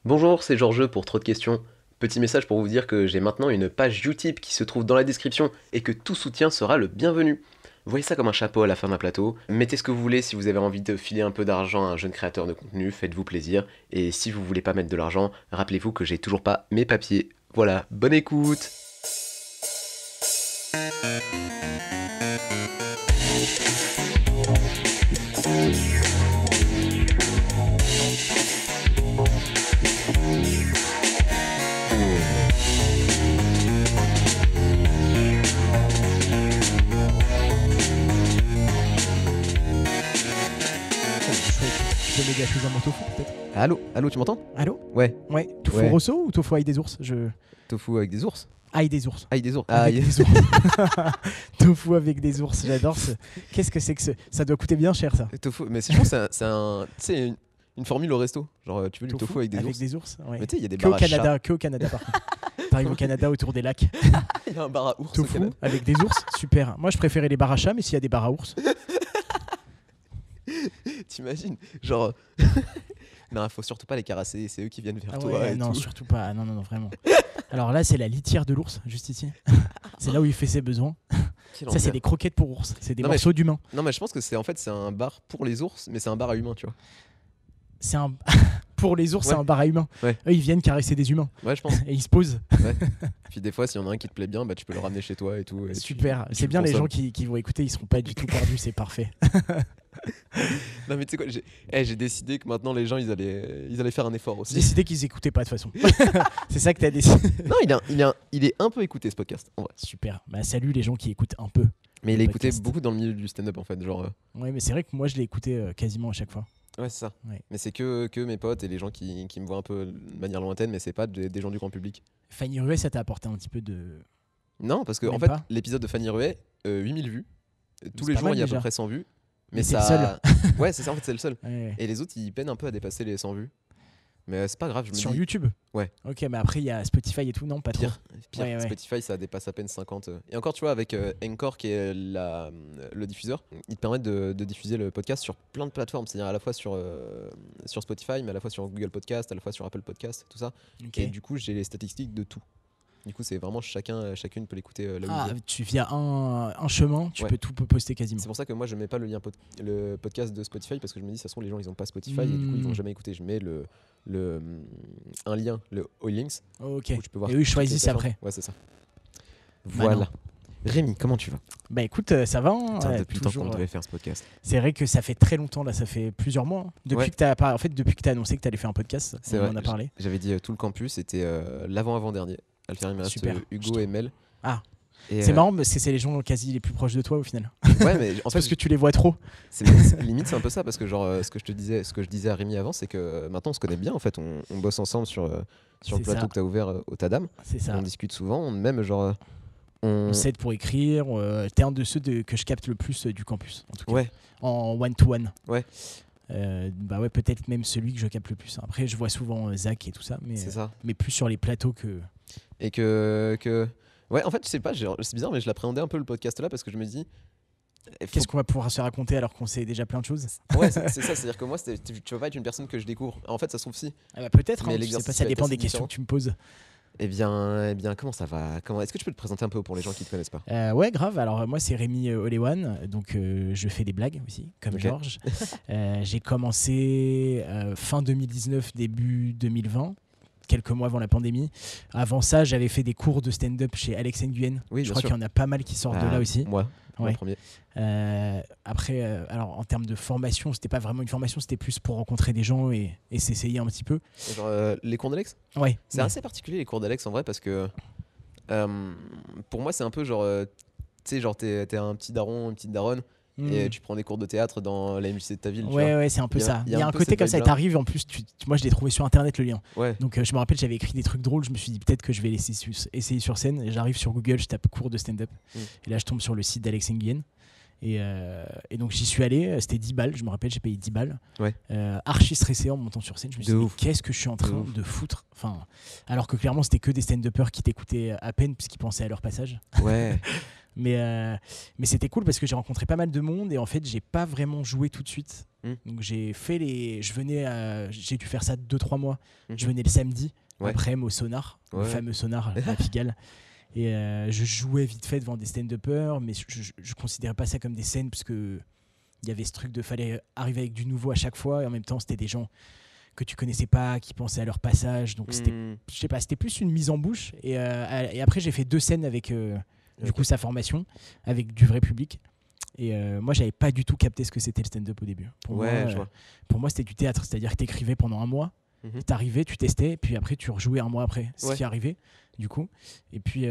Bonjour, c'est Georges pour Trop de questions. Petit message pour vous dire que j'ai maintenant une page Utip qui se trouve dans la description et que tout soutien sera le bienvenu. Voyez ça comme un chapeau à la fin d'un plateau. Mettez ce que vous voulez si vous avez envie de filer un peu d'argent à un jeune créateur de contenu, faites-vous plaisir. Et si vous voulez pas mettre de l'argent, rappelez-vous que j'ai toujours pas mes papiers. Voilà, bonne écoute. Tu peux méga choisir mon tofu peut-être. Allô, tu m'entends? Allô? Ouais. Ouais. Tofu Ouais. rosso ou tofu avec des ours? Tofu avec des ours? Ail des ours. Ah, des ours. Avec des ours. Tofu avec des ours, j'adore ce. Qu'est-ce que c'est que ce. Ça doit coûter bien cher ça. Tofu, mais je pense que c'est une formule au resto. Genre, tu veux du tofu avec des avec ours. des ours, ouais. Mais tu sais, il y a des Que bars au à chat. Canada, que au Canada par contre. T'arrives au Canada autour des lacs. Il y a un bar à ours au Tofu Canada. avec des ours, super. Moi je préférais les bars à chat, mais s'il y a des bars à ours. T'imagines? Genre. Non, faut surtout pas les caresser, c'est eux qui viennent vers Ah toi. ouais, Et non, tout. surtout pas. Non, vraiment. Alors là, c'est la litière de l'ours, juste ici. C'est là où il fait ses besoins. Quel Ça, c'est enfer. des croquettes pour ours. C'est des Non, mais morceaux d'humain. Non, mais je pense que c'est un bar pour les ours, mais c'est un bar à humains, tu vois. C'est un. Pour les ours, Ouais. c'est un bar à humains. Ouais. Eux, ils viennent caresser des humains. Ouais, je pense. Et ils se posent. Puis des fois, s'il y en a un qui te plaît bien, bah tu peux le ramener chez toi et tout. Et Super. tu C'est bien, le les gens consommes. qui vont écouter, ils seront pas du tout perdus. C'est parfait. Non, mais tu sais quoi, j'ai décidé que maintenant les gens ils allaient faire un effort J'ai aussi. décidé qu'ils écoutaient pas de toute façon. C'est ça que t'as décidé. Non, il est un peu écouté ce podcast, en vrai. Super. Bah, salut les gens qui écoutent un peu. Mais il Le est écouté podcast. beaucoup dans le milieu du stand-up en fait. Genre, Ouais, mais c'est vrai que moi, je l'ai écouté quasiment à chaque fois. ouais, c'est ça. Ouais. Mais c'est que mes potes et les gens qui me voient un peu de manière lointaine, mais c'est pas des gens du grand public. Fanny Ruet, ça t'a apporté un petit peu de. Non, parce que Même en fait, pas. l'épisode de Fanny Ruet, 8000 vues. Tous C'est les pas jours, mal il y a à déjà. peu près 100 vues. Mais c'est ça. Ouais, c'est ça, en fait, c'est le seul. Ouais. Et les autres, ils peinent un peu à dépasser les 100 vues. Mais c'est pas grave, je me Sur dis. YouTube. Ouais. Ok, mais après, il y a Spotify et tout, non? Pas trop. Pire. Ouais. Spotify, ça dépasse à peine 50. Et encore, tu vois, avec Anchor, qui est le diffuseur, ils te permettent de diffuser le podcast sur plein de plateformes. C'est-à-dire à la fois sur Spotify, mais à la fois sur Google Podcast, à la fois sur Apple Podcast, tout ça. Ok. Et du coup, j'ai les statistiques de tout. Du coup, c'est vraiment chacune peut l'écouter là où Ah, il veut. tu via un chemin, tu Ouais. peux tout poster quasiment. C'est pour ça que moi, je mets pas le podcast de Spotify parce que je me dis, ça se trouve, les gens, ils ont pas Spotify et du coup, ils vont jamais écouter. Je mets un lien, le All Links, Ok. où tu peux voir. Et eux, ils toutes les choisissent plateformes. après. Ouais, c'est ça. Bah Voilà. non. Rémi, comment tu vas? Bah écoute, ça va. Hein, Putain, depuis le temps toujours, qu'on devait faire ce podcast. C'est vrai que ça fait très longtemps là, ça fait plusieurs mois. Hein. Depuis Ouais. que t'as annoncé que t'allais faire un podcast, C'est on vrai. en a parlé. J'avais dit tout le campus, c'était l'avant-avant-dernier. À le faire, il me reste Super. Hugo et Mel. Ah. Et, C'est marrant parce que c'est les gens quasi les plus proches de toi au final. Ouais, mais en C'est parce fait, que tu les vois trop. limite, c'est un peu ça parce que genre ce que je disais à Rémi avant, c'est que maintenant on se connaît bien. En fait, on bosse ensemble sur le C'est plateau ça. que tu as ouvert au Tadam. C'est ça. On discute souvent, même genre On s'aide pour écrire. T'es un de ceux que je capte le plus du campus, en tout cas. Ouais, En one-to-one. Ouais. Bah ouais, peut-être même celui que je capte le plus. Après, je vois souvent Zach et tout ça, c'est ça. mais plus sur les plateaux que. Et ouais, en fait, je sais pas, c'est bizarre, mais je l'appréhendais un peu le podcast là parce que je me dis. Qu'est-ce qu'on va pouvoir se raconter alors qu'on sait déjà plein de choses? Ouais, c'est ça, c'est-à-dire que moi, tu vas pas être une personne que je découvre. En fait, ça se trouve si. Ah bah peut-être, Mais hein, je sais l'exercice pas, ça va être dépend assez des questions différent. que tu me poses. Eh bien, comment ça va? Est-ce que tu peux te présenter un peu pour les gens qui te connaissent pas? Ouais, grave. Alors, moi, c'est Rémi Olewan. Donc, je fais des blagues aussi, comme Ok. Georges. J'ai commencé fin 2019, début 2020, quelques mois avant la pandémie. Avant ça, j'avais fait des cours de stand-up chez Alex Nguyen. Oui, Je bien crois sûr. qu'il y en a pas mal qui sortent de là aussi. Moi, Ouais. le premier. Après, alors, en termes de formation, c'était pas vraiment une formation, c'était plus pour rencontrer des gens et s'essayer un petit peu. Genre, les cours d'Alex? Ouais. C'est assez particulier les cours d'Alex en vrai parce que pour moi c'est un peu genre tu sais genre t'es un petit daron, une petite daronne et tu prends des cours de théâtre dans la MJC de ta ville. Tu vois. Ouais, c'est un peu Il y a- ça. il Il y a un peu côté cette comme ça, et vibe-là. t'arrives en plus, moi je l'ai trouvé sur internet le lien. Ouais. Donc je me rappelle, j'avais écrit des trucs drôles, je me suis dit peut-être que je vais essayer sur scène. Et j'arrive sur Google, je tape cours de stand-up. Et là je tombe sur le site d'Alex Nguyen. Et donc j'y suis allé, c'était 10 balles, je me rappelle, j'ai payé 10 balles. Ouais. Archi stressé en montant sur scène, je me suis De dit ouf. qu'est-ce que je suis en train ouf. de foutre, alors que clairement c'était que des stand-uppers qui t'écoutaient à peine puisqu'ils pensaient à leur passage. Ouais. Mais c'était cool parce que j'ai rencontré pas mal de monde et en fait, j'ai pas vraiment joué tout de suite. Mm. Donc j'ai dû faire ça 2-3 mois. Mhm. Je venais le samedi, Ouais. après au Sonar, le Ouais. fameux Sonar à Pigalle. Et je jouais vite fait devant des stand-uppers, mais je considérais pas ça comme des scènes parce que il y avait ce truc de fallait arriver avec du nouveau à chaque fois et en même temps c'était des gens que tu connaissais pas, qui pensaient à leur passage, donc c'était, je sais pas, c'était plus une mise en bouche. Et après j'ai fait 2 scènes avec du coup sa formation avec du vrai public. Et moi j'avais pas du tout capté ce que c'était le stand-up au début. Pour je vois. pour moi c'était du théâtre, c'est-à-dire que t'écrivais pendant un mois. Mhm. T'arrivais, tu testais, puis après tu rejouais un mois après, ce Ouais. qui arrivait du coup. Et puis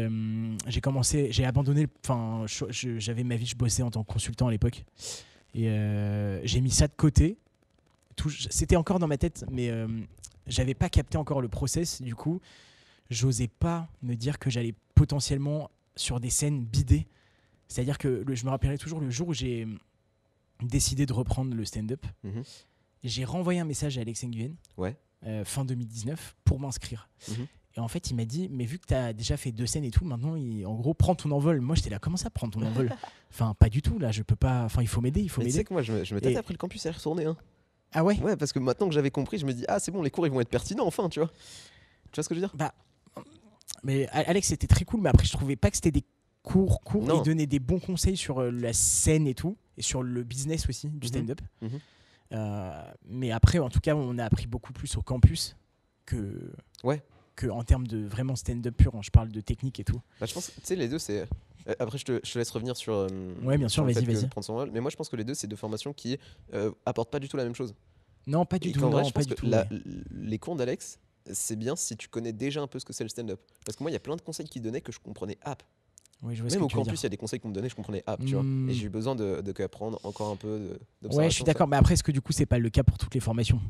j'ai abandonné, enfin j'avais ma vie, je bossais en tant que consultant à l'époque. Et j'ai mis ça de côté. C'était encore dans ma tête, mais j'avais pas capté encore le process. Du coup, j'osais pas me dire que j'allais potentiellement sur des scènes bider. C'est-à-dire que je me rappellerai toujours le jour où j'ai décidé de reprendre le stand-up. Mhm. J'ai renvoyé un message à Alex Nguyen. Ouais. Fin 2019 pour m'inscrire. Mhm. Et en fait, il m'a dit, mais vu que tu as déjà fait 2 scènes et tout, maintenant, en gros, prends ton envol. Moi, j'étais là, comment ça, prends ton envol? Enfin, pas du tout, là, je peux pas. Enfin, il faut m'aider, il faut Mais tu m'aider. sais que moi, je me tâtais après le campus à y retourner. Hein. Ah ouais? Ouais, parce que maintenant que j'avais compris, je me dis, ah, c'est bon, les cours, ils vont être pertinents, enfin, tu vois. Tu vois ce que je veux dire? Bah, mais Alex, c'était très cool, mais après, je trouvais pas que c'était des cours. Non. Il donnait des bons conseils sur la scène et tout, et sur le business aussi, du Mhm. stand-up. Mhm. Mais après, en tout cas, on a appris beaucoup plus au campus que. Ouais. Que en termes de vraiment stand-up pur, hein, je parle de technique et tout. Bah, je pense, tu sais, les deux, c'est. Après, je te laisse revenir sur. Ouais, bien sûr, sur le vas-y, fait que vas-y. prendre son rôle. Mais moi, je pense que les deux, c'est 2 formations qui apportent pas du tout la même chose. Non, pas du Et tout. qu'en vrai, Non, je pas pense du que tout. les cours d'Alex, c'est bien si tu connais déjà un peu ce que c'est le stand-up. Parce que moi, il y a plein de conseils qu'il donnait que je comprenais app. Oui, je vois ce Même que au tu veux campus, il dire. y a des conseils qu'on me donnait, je comprenais app, tu vois. Et j'ai eu besoin de apprendre encore un peu d'observation. Ouais, je suis d'accord. Mais après, est-ce que du coup, c'est pas le cas pour toutes les formations?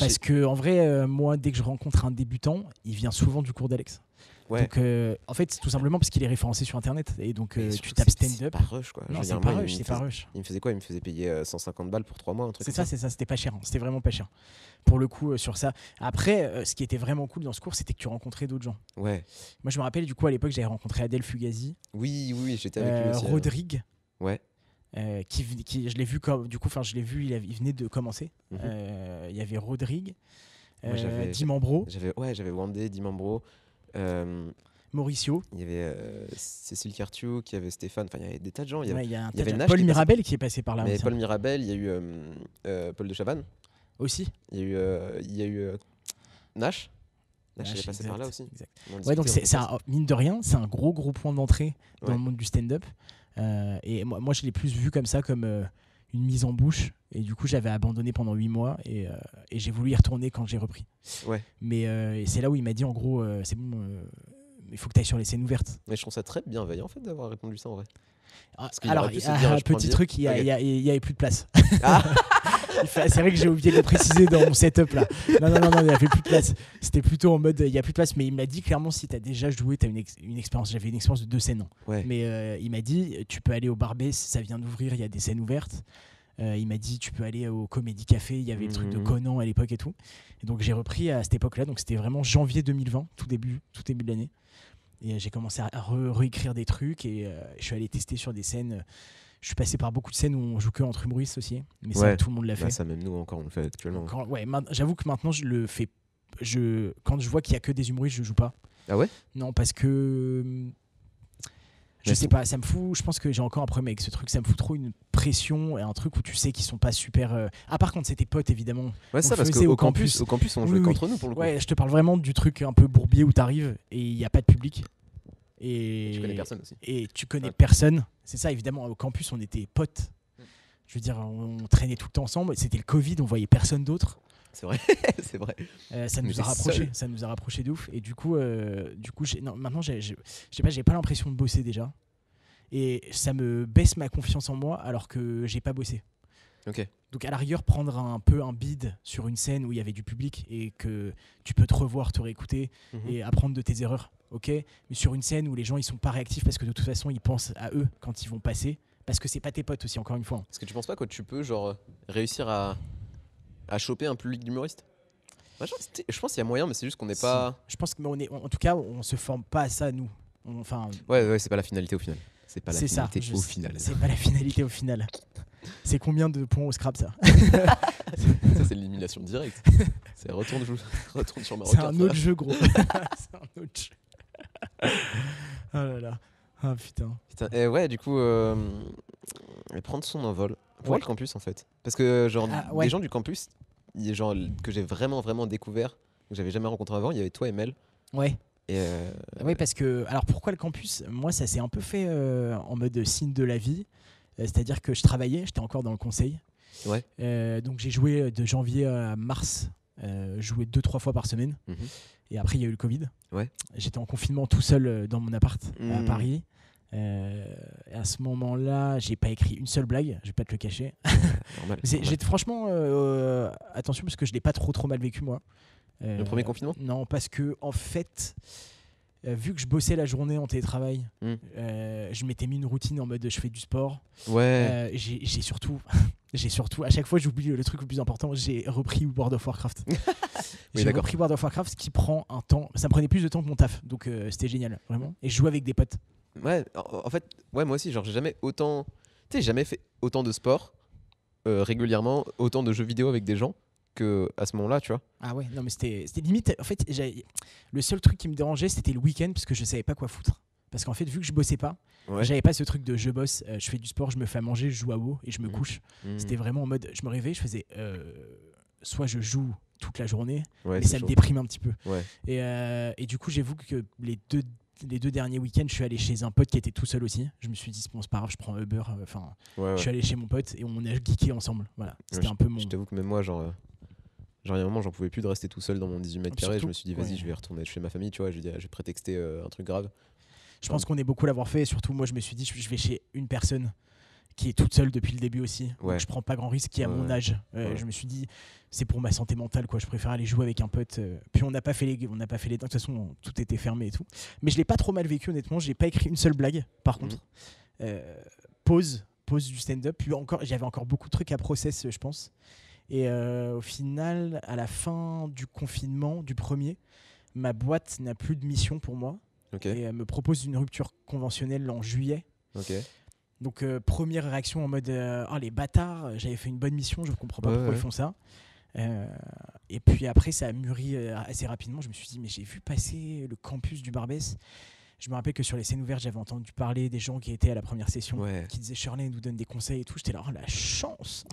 Parce que en vrai, moi, dès que je rencontre un débutant, il vient souvent du cours d'Alex. Ouais. Donc, en fait, c'est tout simplement parce qu'il est référencé sur Internet. Et donc, Mais tu surtout tapes que c'est stand-up. pas rush, quoi. Je Non, veux c'est dire, pas moi, rush, c'est pas rush. Il me faisait quoi? Il me faisait payer 150 balles pour 3 mois, un truc C'est comme ça, c'est ça. C'était pas cher. Hein. C'était vraiment pas cher. Pour le coup, sur ça. Après, ce qui était vraiment cool dans ce cours, c'était que tu rencontrais d'autres gens. Ouais. Moi, je me rappelle, du coup, à l'époque, j'avais rencontré Adèle Fugazi, Oui, j'étais avec lui aussi. Rodrigue. Ouais. Je l'ai vu comme. Du coup, je l'ai vu, il venait de commencer. Mhm. Il y avait Rodrigue, Moi, j'avais- Dimambro, J'avais Wandé, Dimambro. Mauricio. Il y avait Cécile Cartiou, qui avait Stéphane. Enfin, il y avait des tas de gens. Il y avait, Ouais, il y a un il y avait tas de- Nash Paul qui est passé- Mirabel qui est passé par là. mais aussi. Paul Mirabel, il y a eu Paul de Chavannes. Aussi. Il y a eu Nash. Nash, il est passé exact, par là aussi. exact. On Ouais, donc discutait, on mine de rien, c'est un gros point d'entrée dans Ouais. le monde du stand-up. Et moi, je l'ai plus vu comme ça, comme une mise en bouche. Et du coup, j'avais abandonné pendant 8 mois et j'ai voulu y retourner quand j'ai repris. Ouais. Mais et c'est là où il m'a dit, en gros, c'est bon, il faut que tu ailles sur les scènes ouvertes. Mais je trouve ça très bienveillant en fait d'avoir répondu ça en vrai. qu'il Alors, aurait pu se dire, je prends petit un truc, il billet. y avait plus de place. Ah. C'est vrai que j'ai oublié de le préciser dans mon setup là. Non, il n'y avait plus de place. C'était plutôt en mode, il n'y a plus de place. Mais il m'a dit clairement, si tu as déjà joué, tu as une expérience. J'avais une expérience de 2 scènes. Ouais. Mais il m'a dit, tu peux aller au Barbès, ça vient d'ouvrir, il y a des scènes ouvertes. Il m'a dit, tu peux aller au Comédie Café, il y avait le truc de Conan à l'époque et tout. Et donc j'ai repris à cette époque-là. Donc c'était vraiment janvier 2020, tout début de l'année. Et j'ai commencé à réécrire des trucs et je suis allé tester sur des scènes. Je suis passé par beaucoup de scènes où on joue que entre humoristes aussi, mais ça, Ouais. tout le monde l'a fait. Bah, ça, même nous encore, on le fait actuellement. J'avoue que maintenant, je le fais. Quand je vois qu'il y a que des humoristes, je joue pas. Ah ouais? Non, parce que je sais pas, ça me fout. Je pense que j'ai encore un problème avec ce truc. Ça me fout trop une pression et un truc où tu sais qu'ils sont pas super. Ah, par contre, c'était potes évidemment. Ouais, ça, parce faisait qu'au au campus. campus, on Oui, jouait oui. qu'entre nous pour le coup. Ouais, je te parle vraiment du truc un peu bourbier où t'arrives et il y a pas de public. Et Je connais personne aussi. Et tu connais Ouais. personne. C'est ça, évidemment. Au campus, on était potes. Je veux dire, on traînait tout le temps ensemble. C'était le Covid, on voyait personne d'autre. C'est vrai, c'est vrai. Ça On nous était a rapprochés. seuls. Ça nous a rapprochés de ouf. Et du coup, maintenant, je sais pas, j'ai pas l'impression de bosser déjà. Et ça me baisse ma confiance en moi alors que j'ai pas bossé. Ok. Donc à la rigueur, prendre un peu un bid sur une scène où il y avait du public et que tu peux te revoir, te réécouter Mhm. et apprendre de tes erreurs, ok. Mais sur une scène où les gens ils sont pas réactifs parce que de toute façon ils pensent à eux quand ils vont passer, parce que c'est pas tes potes aussi, encore une fois. Est-ce que tu penses pas que tu peux genre réussir à choper un public d'humoriste? Je pense qu'il y a moyen, mais c'est juste qu'on n'est pas. Je pense que en tout cas on se forme pas à ça nous. Enfin, Ouais, c'est pas la finalité au final. C'est pas la C'est ça. finalité au final. C'est pas la finalité au final. C'est combien de points au scrap ça? Ça, c'est l'élimination directe. C'est retourne sur Mario C'est Kart. un autre jeu, gros. C'est un autre jeu. Oh là là. Ah putain. Putain, et ouais, du coup, prendre son envol. Pour Ouais. le campus, en fait. Parce que, genre, Ouais. des gens du campus, genre, que j'ai vraiment, vraiment découvert, que j'avais jamais rencontré avant, il y avait toi et Mel. Ouais. Et Oui, parce que. Alors pourquoi le campus? Moi, ça s'est un peu fait en mode signe de la vie. C'est-à-dire que je travaillais, j'étais encore dans le conseil. ouais. Donc j'ai joué de janvier à mars. Je jouais 2-3 fois par semaine. Mhm. Et après, il y a eu le Covid. Ouais. J'étais en confinement tout seul dans mon appart à Mhm. Paris. Et à ce moment-là, j'ai pas écrit une seule blague, je vais pas te le cacher. Normal. J'étais franchement attention parce que je l'ai pas trop mal vécu moi. Le premier confinement? Non, parce que en fait, vu que je bossais la journée en télétravail, Mm. je m'étais mis une routine en mode je fais du sport. Ouais. J'ai surtout, à chaque fois j'oublie le truc le plus important, j'ai repris World of Warcraft. Oui, J'ai d'accord. repris World of Warcraft, ce qui prend un temps. Ça me prenait plus de temps que mon taf, donc c'était génial, vraiment. Et je jouais avec des potes. Ouais, en fait, ouais, moi aussi, genre, j'ai jamais autant. Tu sais, j'ai jamais fait autant de sport régulièrement, autant de jeux vidéo avec des gens que à ce moment-là, tu vois. Ah ouais, non mais c'était limite. En fait, le seul truc qui me dérangeait, c'était le week-end parce que je savais pas quoi foutre. Parce qu'en fait, vu que je bossais pas, Ouais. j'avais pas ce truc de je bosse, je fais du sport, je me fais à manger, je joue à WoW et je me Mhm. couche. Mhm. C'était vraiment en mode, je me réveillais, je faisais soit je joue toute la journée, Ouais, mais c'est ça me chaud. déprime un petit peu. Ouais. Et du coup, j'avoue que les deux derniers week-ends, je suis allé chez un pote qui était tout seul aussi. Je me suis dit, bon, c'est pas grave, je prends Uber. Enfin, Ouais, je suis allé chez mon pote et on a geeké ensemble. Voilà, c'était Ouais, un peu mon. Je t'avoue que même moi, genre, il y a un moment, j'en pouvais plus de rester tout seul dans mon 18 mètres carrés. Je Surtout, me suis dit, vas-y, ouais. je vais retourner chez ma famille, tu vois. Je vais prétexter un truc grave. Je pense qu'on est beaucoup à l'avoir fait. Et surtout, moi, je me suis dit, je vais chez une personne qui est toute seule depuis le début aussi. Ouais. Donc, je prends pas grand risque, qui est à Ouais, mon ouais. âge. Ouais. Je me suis dit, c'est pour ma santé mentale, quoi. Je préfère aller jouer avec un pote. Puis on n'a pas fait les dents. De toute façon, tout était fermé et tout. Mais je l'ai pas trop mal vécu, honnêtement. J'ai pas écrit une seule blague. Par contre, pause du stand-up. Puis j'avais encore beaucoup de trucs à process, je pense. Et au final, à la fin du confinement, du premier, ma boîte n'a plus de mission pour moi. Ok. Et elle me propose une rupture conventionnelle en juillet. Ok. Donc première réaction en mode oh les bâtards, j'avais fait une bonne mission, je comprends pas pourquoi ils font ça. Et puis après ça a mûri assez rapidement, je me suis dit mais j'ai vu passer le campus du Barbès. Je me rappelle que sur les scènes ouvertes, j'avais entendu parler des gens qui étaient à la première session, Ouais. qui disaient Shirley nous donne des conseils et tout. J'étais là, oh la chance.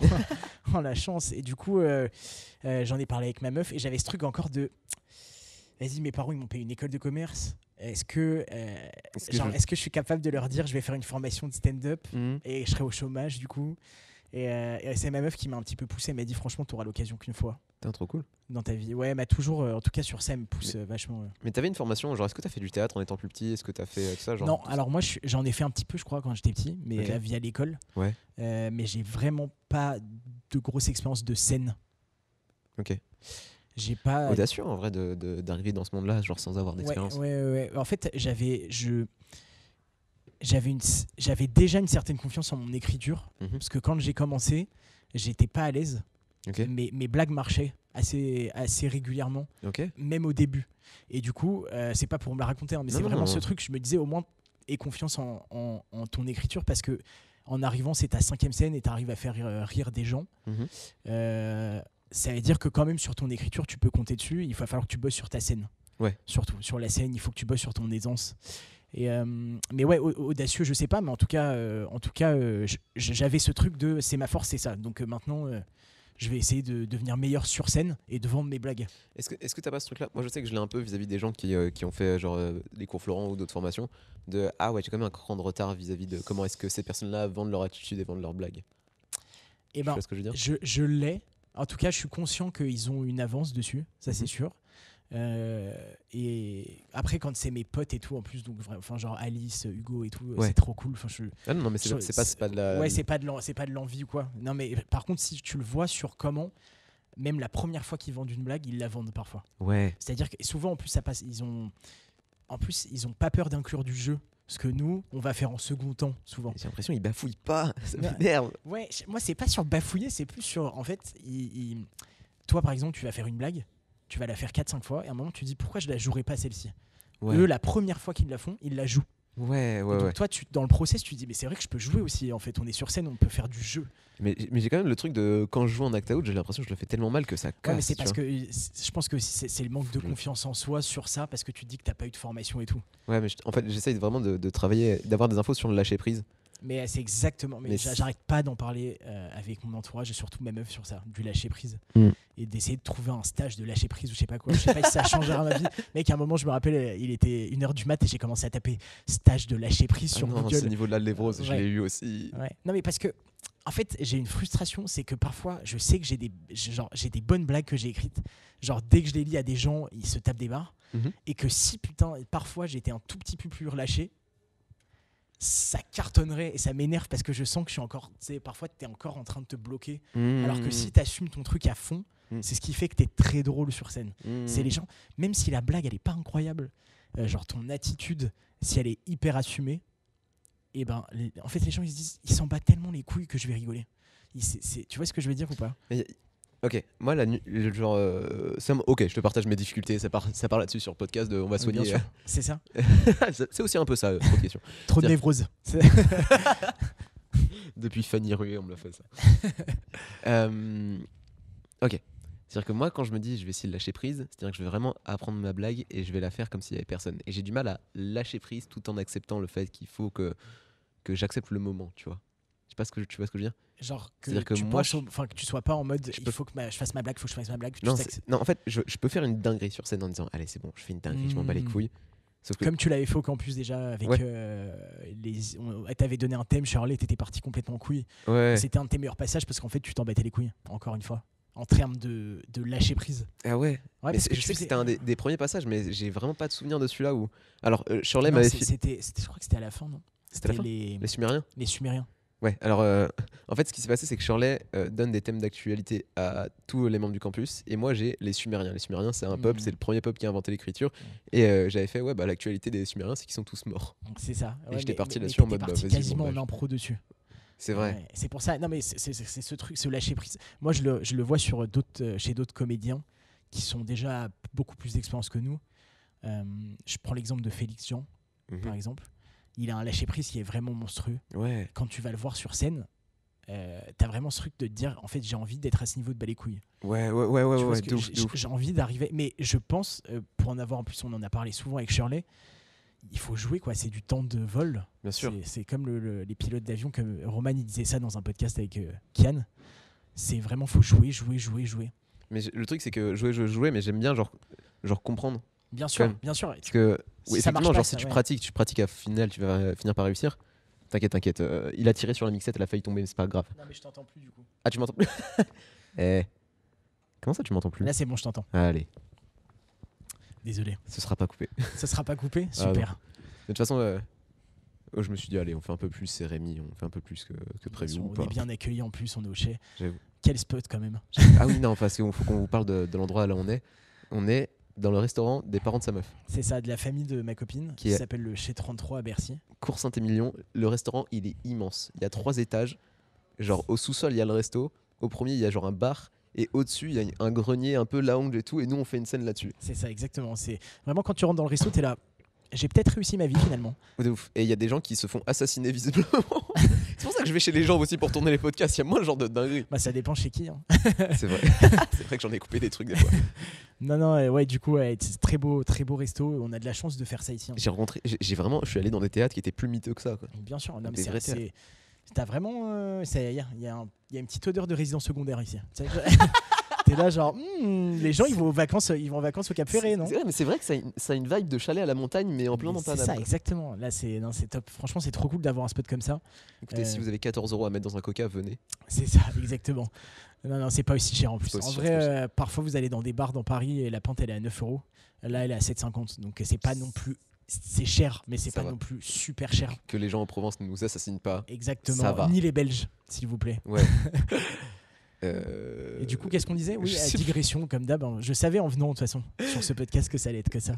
Oh la chance. Et du coup j'en ai parlé avec ma meuf et j'avais ce truc encore de vas-y, mes parents ils m'ont payé une école de commerce. Est-ce que je suis capable de leur dire je vais faire une formation de stand-up Mhm. et je serai au chômage du coup et c'est ma meuf qui m'a un petit peu poussé. Elle m'a dit franchement tu auras l'occasion qu'une fois Putain, trop cool. dans ta vie. Ouais, elle m'a toujours, en tout cas sur ça, elle me pousse vachement. Mais t'avais une formation, genre, est-ce que t'as fait du théâtre en étant plus petit? Est-ce que t'as fait tout ça, genre? Non, alors moi j'en ai fait un petit peu je crois quand j'étais petit, mais Ok. via l'école. Ouais. Mais j'ai vraiment pas de grosse expérience de scène. Ok. J'ai pas. Audacieux en vrai d'arriver dans ce monde-là, genre sans avoir d'expérience. Ouais. En fait, j'avais déjà une certaine confiance en mon écriture Mhm. parce que quand j'ai commencé, j'étais pas à l'aise. Ok. Mais mes blagues marchaient assez régulièrement, Ok. même au début. Et du coup, c'est pas pour me la raconter, hein, mais Non, c'est non, vraiment non. ce truc. Je me disais au moins aie confiance en ton écriture parce que en arrivant, c'est ta 5e scène et tu arrives à faire rire des gens. Mhm. Ça veut dire que quand même sur ton écriture, tu peux compter dessus. Il va falloir que tu bosses sur ta scène. Ouais. Surtout sur la scène, il faut que tu bosses sur ton aisance. Et mais ouais, audacieux, je sais pas, mais en tout cas, j'avais ce truc de c'est ma force, c'est ça. Donc maintenant, je vais essayer de devenir meilleur sur scène et de vendre mes blagues. Est-ce que t'as pas ce truc-là? Moi, je sais que je l'ai un peu vis-à-vis des gens qui ont fait genre les cours Florent ou d'autres formations. De ah ouais, j'ai quand même un cran de retard vis-à-vis de comment est-ce que ces personnes-là vendent leur attitude et vendent leurs blagues. Et Tu ben, vois ce que je veux dire? je l'ai. En tout cas, je suis conscient qu'ils ont une avance dessus, ça c'est Mhm. sûr. Et après, quand c'est mes potes et tout, en plus, donc enfin genre Alice, Hugo et tout, Ouais. c'est trop cool. Enfin, Ah non, mais c'est pas de la. ouais, c'est pas de l'envie ou quoi. Non, mais par contre, si tu le vois sur comment, même la première fois qu'ils vendent une blague, ils la vendent parfois. Ouais. C'est-à-dire que souvent, en plus, ça passe. Ils ont pas peur d'inclure du jeu. Ce que nous, on va faire en second temps, souvent. J'ai l'impression qu'ils bafouillent pas. Ça Ouais. m'énerve. Ouais, moi, c'est pas sur bafouiller, c'est plus sur. En fait, toi, par exemple, tu vas faire une blague, tu vas la faire 4-5 fois, et à un moment, tu dis pourquoi je la jouerai pas celle-ci. Ouais. Eux, la première fois qu'ils la font, ils la jouent. Ouais, Et ouais, donc ouais. toi, dans le process, tu te dis mais c'est vrai que je peux jouer aussi. En fait, on est sur scène, on peut faire du jeu. Mais j'ai quand même le truc de quand je joue en act out, j'ai l'impression que je le fais tellement mal que ça casse. Ouais, mais c'est tu parce vois. que je pense que c'est le manque de confiance en soi sur ça parce que tu te dis que t'as pas eu de formation et tout. Ouais, mais en fait, j'essaye vraiment de travailler, d'avoir des infos sur le lâcher prise. Mais c'est exactement. Mais Mais j'arrête pas d'en parler avec mon entourage et surtout ma meuf sur ça, du lâcher prise. Mm. Et d'essayer de trouver un stage de lâcher prise ou je sais pas quoi. Je sais pas si ça changera ma vie. Mec, à un moment, je me rappelle, il était 1h du mat et j'ai commencé à taper stage de lâcher prise sur non, Google. ce niveau de la lévrose, je Ouais. l'ai eu aussi. Ouais. Non, mais parce que, en fait, j'ai une frustration, c'est que parfois, je sais que j'ai des bonnes blagues que j'ai écrites. Genre, dès que je les lis à des gens, ils se tapent des barres. Mhm. Et que si, putain, parfois, j'étais un tout petit peu plus relâché, ça cartonnerait et ça m'énerve parce que je sens que je suis encore, tu sais, parfois, t'es encore en train de te bloquer. Alors que si t'assumes ton truc à fond, c'est ce qui fait que t'es très drôle sur scène. C'est les gens, même si la blague, elle est pas incroyable, genre ton attitude, si elle est hyper assumée, et ben, en fait, les gens, ils se disent, ils s'en battent tellement les couilles que je vais rigoler. Tu vois ce que je veux dire ou pas? Ok, moi la nuit, genre, ok, je te partage mes difficultés, ça part là-dessus sur le podcast, on va Bien soigner. sûr, c'est ça. C'est aussi un peu ça, trop de questions. Trop de C'est-à-dire- névrose. Depuis Fanny Rué, on me l'a fait ça. Ok, c'est-à-dire que moi, quand je me dis je vais essayer de lâcher prise, c'est-à-dire que je vais vraiment apprendre ma blague et je vais la faire comme s'il y avait personne. Et j'ai du mal à lâcher prise tout en acceptant le fait qu'il faut que j'accepte le moment, tu vois. Je sais pas tu vois ce que je veux dire. Genre que, C'est-à-dire que tu moi, penses que tu sois pas en mode je il peux- faut que je fasse ma blague, faut que je fasse ma blague. Non, non, en fait, je peux faire une dinguerie sur scène en disant allez, c'est bon, je fais une dinguerie, je m'en bats les couilles. Sauf que Comme tu l'avais fait au campus déjà avec Ouais. t'avais donné un thème, Shirley, t'étais parti complètement en couille. ouais. C'était un de tes meilleurs passages parce qu'en fait tu t'en battais les couilles, encore une fois, en termes de lâcher prise. Ah ouais. Ouais, Mais parce je sais que c'était un des premiers passages, mais j'ai vraiment pas de souvenir de celui-là où. Alors, Shirley Non, m'avait c'était, je crois que c'était à la fin, non? C'était à la fin les Sumériens. Sumériens. Ouais, alors en fait, ce qui s'est passé, c'est que Shirley donne des thèmes d'actualité à tous les membres du campus, et moi j'ai les Sumériens. Les Sumériens, c'est un peuple, c'est le premier peuple qui a inventé l'écriture, et j'avais fait, ouais, bah l'actualité des Sumériens, c'est qu'ils sont tous morts. C'est ça. Et j'étais parti mais là-dessus en t'étais mode, bah, parti vas-y, quasiment bon, en bah, impro dessus. C'est vrai. Ouais, c'est pour ça. Non, mais c'est ce truc, ce lâcher prise. Moi, je le vois sur chez d'autres comédiens qui sont déjà beaucoup plus d'expérience que nous. Je prends l'exemple de Félix Jean, Mhm. par exemple. Il a un lâcher prise qui est vraiment monstrueux. Ouais. Quand tu vas le voir sur scène, t'as vraiment ce truc de te dire, en fait, j'ai envie d'être à ce niveau de bas les couilles. Ouais, Tu vois ce que de ouf, de ouf. j'ai envie d'arriver. Mais je pense, pour en avoir en plus, on en a parlé souvent avec Shirley. Il faut jouer, quoi. C'est du temps de vol. Bien sûr. C'est comme les pilotes d'avion, comme Roman il disait ça dans un podcast avec Kian. C'est vraiment, faut jouer. Mais le truc, c'est que jouer, mais j'aime bien, genre comprendre. Bien sûr, même. bien sûr. Parce que, Si oui, ça marche effectivement, pas, genre, ça, si tu ouais. pratiques à final, tu vas finir par réussir. T'inquiète. Il a tiré sur la mixette, elle a failli tomber, mais c'est pas grave. Non, mais je t'entends plus du coup. Ah, tu m'entends plus? Eh. Comment ça, tu m'entends plus? Là, c'est bon, je t'entends. Allez, Désolé. ce sera pas coupé. Ça sera pas coupé? Ah, Super. De toute façon, je me suis dit, allez, on fait un peu plus, c'est Rémi, on fait un peu plus que prévu. ou On pas. est bien accueillis en plus, on est au chai. J'avoue. Quel spot quand même. Ah oui, non, parce qu'il faut qu'on vous parle de l'endroit là où on est. On est dans le restaurant des parents de sa meuf. C'est ça, de la famille de ma copine, Qui qui est- s'appelle le Chez 33 à Bercy. Cours Saint-Émilion. Le restaurant, il est immense. Il y a 3 étages. Genre, au sous-sol, il y a le resto. Au premier, il y a genre un bar. Et au-dessus, il y a un grenier un peu lounge et tout. Et nous, on fait une scène là-dessus. C'est ça, exactement. C'est vraiment quand tu rentres dans le resto, t'es là. J'ai peut-être réussi ma vie finalement. De ouf. Et il y a des gens qui se font assassiner visiblement. C'est pour ça que je vais chez les gens aussi pour tourner les podcasts. Il y a moins le genre de dinguerie. Bah, ça dépend chez qui. Hein. C'est vrai. C'est vrai que j'en ai coupé des trucs des fois. Non, ouais, du coup, ouais, c'est très beau resto. On a de la chance de faire ça ici. Hein. Je suis allé dans des théâtres qui étaient plus miteux que ça, quoi. Bien sûr, non, mais Des vrais t'as vraiment. Il y a une petite odeur de résidence secondaire ici. T'es là, genre, les gens, ils vont en vacances au Cap Ferré, non? C'est vrai, mais c'est vrai que ça a une vibe de chalet à la montagne, mais en plein dans C'est Paname. ça, exactement. Là, c'est top. Franchement, c'est trop cool d'avoir un spot comme ça. Écoutez, si vous avez 14 € à mettre dans un coca, venez. C'est ça, exactement. Non, c'est pas aussi cher en plus. C'est pas En aussi vrai, cher, c'est pas parfois, vous allez dans des bars dans Paris et la pinte, elle est à 9 €. Là, elle est à 7,50. Donc, c'est pas non plus. C'est cher, mais c'est Ça pas va. non plus super cher. Que les gens en Provence ne nous assassinent pas. Exactement. Ça va. Ni les Belges, s'il vous plaît. Ouais. Et du coup, qu'est-ce qu'on disait? Oui, je sais digression, comme d'hab. Hein. Je savais en venant, de toute façon, sur ce podcast que ça allait être que ça.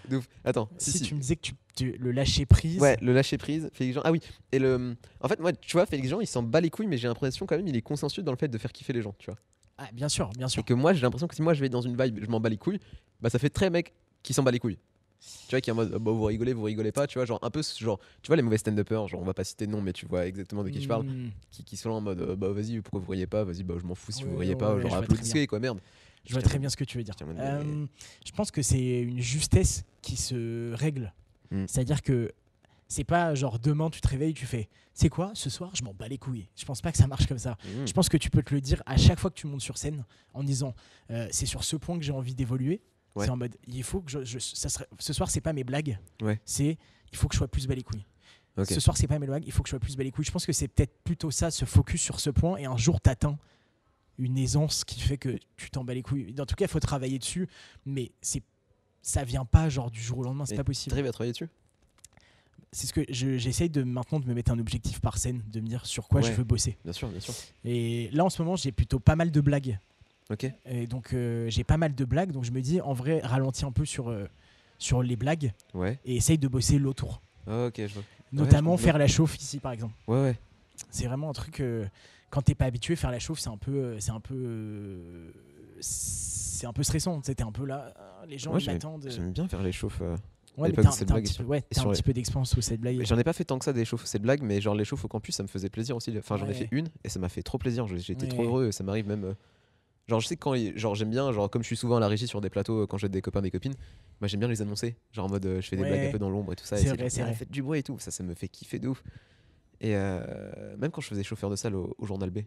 De ouf. Attends, Si tu me disais que le lâcher prise. Ouais, le lâcher prise, Félix Jean. Ah oui, et en fait, moi, tu vois, Félix Jean, il s'en bat les couilles, mais j'ai l'impression quand même, il est consciencieux dans le fait de faire kiffer les gens, tu vois. Ah, bien sûr. Et que moi, j'ai l'impression que si moi je vais dans une vibe, je m'en bats les couilles, bah ça fait très mec qui s'en bat les couilles. Tu vois, qui est en mode bah, vous rigolez pas, tu vois, genre un peu genre, tu vois, les mauvais stand-uppers, genre on va pas citer de nom, mais tu vois exactement de qui je parle, qui sont là en mode bah vas-y, pourquoi vous riez pas, vas-y, bah je m'en fous si vous riez pas, genre applaudissez quoi, merde. Je vois très bien ce que tu veux dire. Je pense que c'est une justesse qui se règle. C'est-à-dire que c'est pas genre demain tu te réveilles, tu fais c'est quoi ce soir, je m'en bats les couilles. Je pense pas que ça marche comme ça. Je pense que tu peux te le dire à chaque fois que tu montes sur scène en disant c'est sur ce point que j'ai envie d'évoluer. Ouais. C'est en mode il faut que ce soir c'est pas mes blagues, c'est il faut que je sois plus bas les couilles. Okay. Ce soir c'est pas mes blagues, il faut que je sois plus bas les couilles. Je pense que c'est peut-être plutôt ça, se focus sur ce point et un jour t'atteins une aisance qui fait que tu t'en bats les couilles. En tout cas il faut travailler dessus, mais ça vient pas genre du jour au lendemain, c'est pas possible. T'arrives à travailler dessus? C'est ce que j'essaye maintenant de me mettre un objectif par scène, de me dire sur quoi je veux bosser. Bien sûr. Et là en ce moment j'ai plutôt pas mal de blagues. Ok. Et donc j'ai pas mal de blagues, donc je me dis en vrai ralentis un peu sur les blagues et essaye de bosser l'autour. Ok, je vois. Notamment faire la chauffe ici par exemple. Ouais. C'est vraiment un truc quand t'es pas habitué, faire la chauffe c'est un peu stressant. T'es un peu là, les gens ils m'attendent. J'aime bien faire les chauffes. Ouais, mais t'as un petit peu d'expérience sur cette blague. J'en ai pas fait tant que ça des chauffes cette blague, mais genre les chauffes au campus ça me faisait plaisir aussi. Enfin j'en ai fait une et ça m'a fait trop plaisir. J'étais trop heureux et ça m'arrive même. Genre je sais que quand genre j'aime bien, genre comme je suis souvent à la régie sur des plateaux quand j'ai des copains des copines, moi j'aime bien les annoncer, genre en mode je fais des blagues un peu dans l'ombre et tout ça, c'est vrai. Faites du bruit et tout, ça me fait kiffer de ouf. Et même quand je faisais chauffeur de salle au journal B.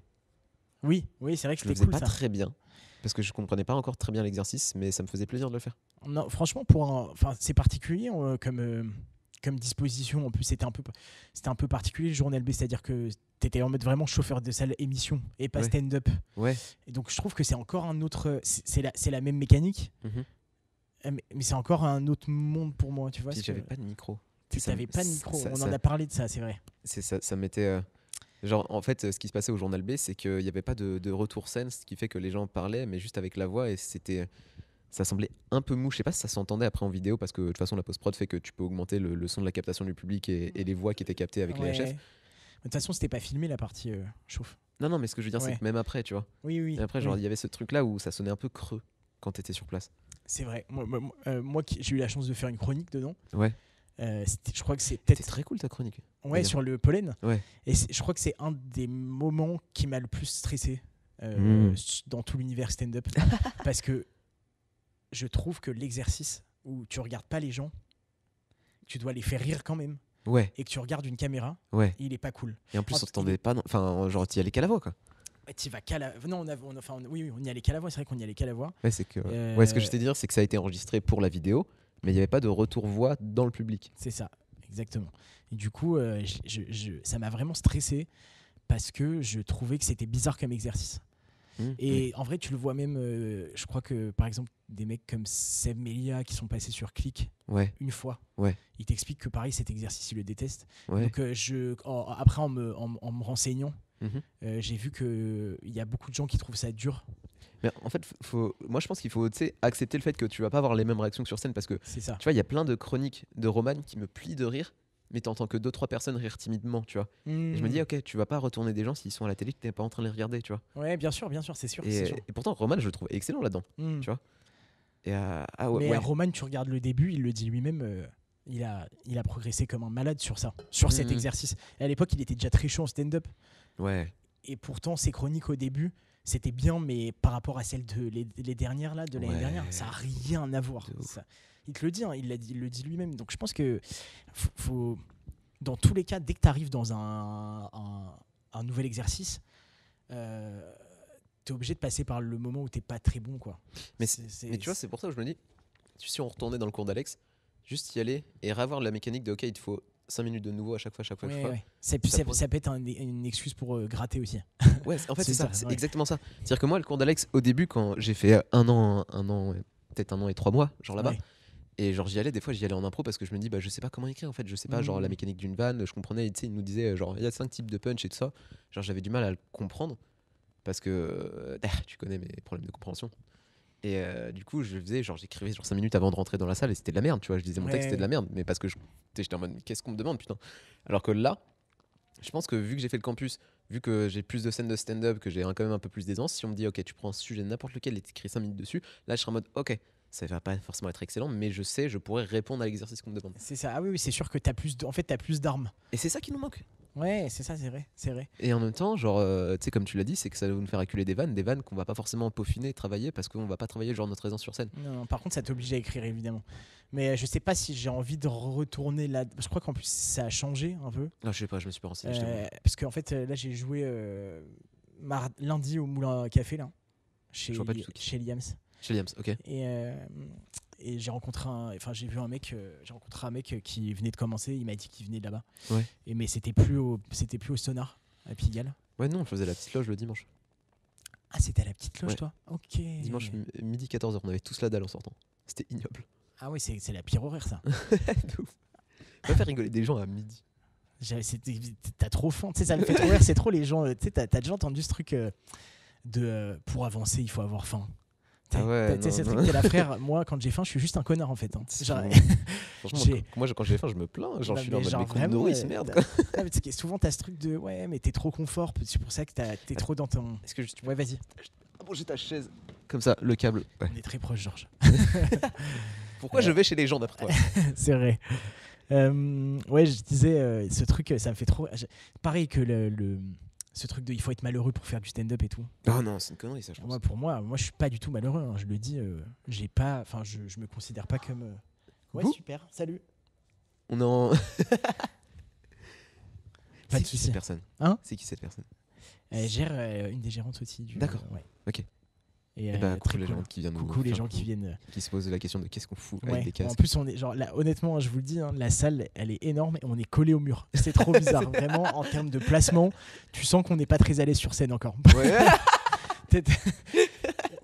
Oui, c'est vrai que c'était cool ça. Je le faisais pas très bien parce que je comprenais pas encore très bien l'exercice, mais ça me faisait plaisir de le faire. Non, franchement c'est particulier comme disposition. En plus c'était un peu particulier le journal B, c'est-à-dire que t'étais en mode vraiment chauffeur de salle émission et pas stand-up. Ouais. Et donc je trouve que c'est encore un autre, c'est la même mécanique, mais c'est encore un autre monde pour moi, tu vois. Puis j'avais pas de micro. T'avais pas de micro. On en a parlé de ça, c'est vrai. Ça m'était genre en fait ce qui se passait au journal B, c'est qu'il y avait pas de retour scène, ce qui fait que les gens parlaient mais juste avec la voix et ça semblait un peu mou. Je sais pas si ça s'entendait après en vidéo parce que de toute façon la post-prod fait que tu peux augmenter le son de la captation du public et les voix qui étaient captées avec les HF. De toute façon, c'était pas filmé la partie chauffe. Non, mais ce que je veux dire, c'est que même après, tu vois. Oui. Et après, genre, il y avait ce truc-là où ça sonnait un peu creux quand t'étais sur place. C'est vrai. Moi j'ai eu la chance de faire une chronique dedans. Ouais. Je crois que c'est peut-être. C'était très cool ta chronique. Ouais, sur le pollen. Ouais. Et je crois que c'est un des moments qui m'a le plus stressé dans tout l'univers stand-up. Parce que je trouve que l'exercice où tu regardes pas les gens, tu dois les faire rire quand même. Ouais. Et que tu regardes une caméra, il est pas cool. Et en plus, on t'entendait pas. Enfin, genre, t'y allais qu'à la voix, quoi. Tu vas qu'à la. Non, oui, on y allait qu'à la voix. C'est vrai qu'on y allait qu'à la voix. Ouais, c'est que. Ouais, ce que je t'ai dire, c'est que ça a été enregistré pour la vidéo, mais il n'y avait pas de retour voix dans le public. C'est ça, exactement. Et du coup, ça m'a vraiment stressé parce que je trouvais que c'était bizarre comme exercice. Et en vrai, tu le vois même, je crois que par exemple, des mecs comme Seb Melia qui sont passés sur Click une fois, ils t'expliquent que pareil, cet exercice, ils le détestent. Donc, après, en me renseignant, j'ai vu qu'il y a beaucoup de gens qui trouvent ça dur. Mais en fait, moi je pense qu'il faut accepter le fait que tu vas pas avoir les mêmes réactions que sur scène parce que tu vois, il y a plein de chroniques de Roman qui me plient de rire. Mais t'entends que 2-3 personnes rire timidement, tu vois. Et je me dis, ok, tu vas pas retourner des gens s'ils sont à la télé, t'es pas en train de les regarder, tu vois. Ouais, bien sûr, c'est sûr. Et pourtant, Roman, je le trouve excellent là-dedans, tu vois. Et Roman, tu regardes le début, il le dit lui-même, il a progressé comme un malade sur ça, sur cet exercice. Et à l'époque, il était déjà très chaud en stand-up. Ouais. Et pourtant, ses chroniques au début, c'était bien, mais par rapport à celles les dernières là, de l'année dernière, ça a rien à voir. Il te le dit, il le dit lui-même. Donc je pense que faut dans tous les cas, dès que tu arrives dans un nouvel exercice, t'es obligé de passer par le moment où t'es pas très bon, quoi. Mais tu vois, c'est pour ça que je me dis, si on retournait dans le cours d'Alex, juste y aller et revoir la mécanique de ok, il te faut 5 minutes de nouveau à chaque fois. Ouais. Ça peut être une excuse pour gratter aussi. Ouais, en fait, c'est ça, c'est exactement ça. C'est-à-dire que moi, le cours d'Alex, au début, quand j'ai fait un an, peut-être 1 an et 3 mois, genre là-bas, et genre j'y allais, des fois j'y allais en impro parce que je me dis, bah je sais pas comment écrire en fait, je sais pas, genre la mécanique d'une vanne, je comprenais, tu sais, il nous disait, genre il y a 5 types de punch et tout ça, genre j'avais du mal à le comprendre parce que tu connais mes problèmes de compréhension. Et du coup, je faisais, genre j'écrivais genre 5 minutes avant de rentrer dans la salle et c'était de la merde, tu vois, je disais mon texte, c'était de la merde, mais parce que j'étais en mode, mais qu'est-ce qu'on me demande, putain. Alors que là, je pense que vu que j'ai fait le campus, vu que j'ai plus de scènes de stand-up, que j'ai quand même un peu plus d'aisance, si on me dit, ok, tu prends un sujet n'importe lequel et t'écris 5 minutes dessus, là je serai en mode, ok, ça va pas forcément être excellent, mais je pourrais répondre à l'exercice qu'on me demande. C'est ça. Ah oui, c'est sûr que t'as plus, en fait, t'as plus d'armes. Et c'est ça qui nous manque. Ouais, c'est ça, c'est vrai, c'est vrai. Et en même temps, genre, tu sais, comme tu l'as dit, c'est que ça va nous faire acculer des vannes qu'on va pas forcément peaufiner, travailler, parce qu'on va pas travailler genre notre présence sur scène. Non, par contre, ça t'oblige à écrire évidemment. Mais je sais pas si j'ai envie de retourner là. Je crois qu'en plus ça a changé un peu. Ah, je sais pas, je me suis pas renseigné. Parce qu'en fait, là, j'ai joué lundi au Moulin à Café là, Je vois pas du tout chez Liams. Chez Liams, ok. Et j'ai rencontré j'ai vu un mec, j'ai rencontré un mec qui venait de commencer. Il m'a dit qu'il venait de là-bas. Ouais. Mais c'était plus au Sonar à Pigalle. Ouais, non, on faisait la petite loge le dimanche. Ah, c'était à la petite loge, Ouais. toi. Ok. Dimanche midi 14h, on avait tous la dalle en sortant. C'était ignoble. Ah oui, c'est la pire horaire ça. De ouf. On va faire rigoler des gens à midi. T'as trop faim, tu sais, ça me fait trop rire, c'est trop les gens, tu sais, t'as déjà entendu ce truc pour avancer, il faut avoir faim. Ah ouais, Tu sais, ce non. truc, t'es là, frère, moi quand j'ai faim, je suis juste un connard en fait. Hein. Genre, Franchement, moi quand j'ai faim, je me plains. Genre, je suis là en mode, mais qu'on me nourrisse, merde. Ouais, mais souvent, t'as ce truc de ouais, mais t'es trop confort, c'est pour ça que t'es trop dans ton. Est-ce que Ouais, vas-y. J'ai ta chaise. Comme ça, le câble. Ouais. On est très proche, Georges. Pourquoi je vais chez les gens d'après toi? C'est vrai. Ouais, je disais, ce truc, ça me fait trop. Pareil que ce truc de il faut être malheureux pour faire du stand-up et tout. Ah non, c'est une connerie ça, je pense. Moi, pour moi, je suis pas du tout malheureux. Hein, je le dis, j'ai pas. Enfin, je me considère pas comme. Ouais, super. Salut. On est en. Pas de qui souci. cette personne? Hein? C'est qui cette personne? Elle gère une des gérantes aussi du. D'accord. Ouais. Ok. Et bah, coucou très les cool. gens qui viennent nous Coucou les faire gens coucou. qui viennent. Qui se posent la question de qu'est-ce qu'on fout avec Ouais. des casques. En plus, on est genre là, honnêtement, je vous le dis, hein, la salle, elle est énorme et on est collé au mur. C'est trop bizarre, vraiment. En termes de placement, tu sens qu'on n'est pas très à l'aise sur scène encore. Ouais.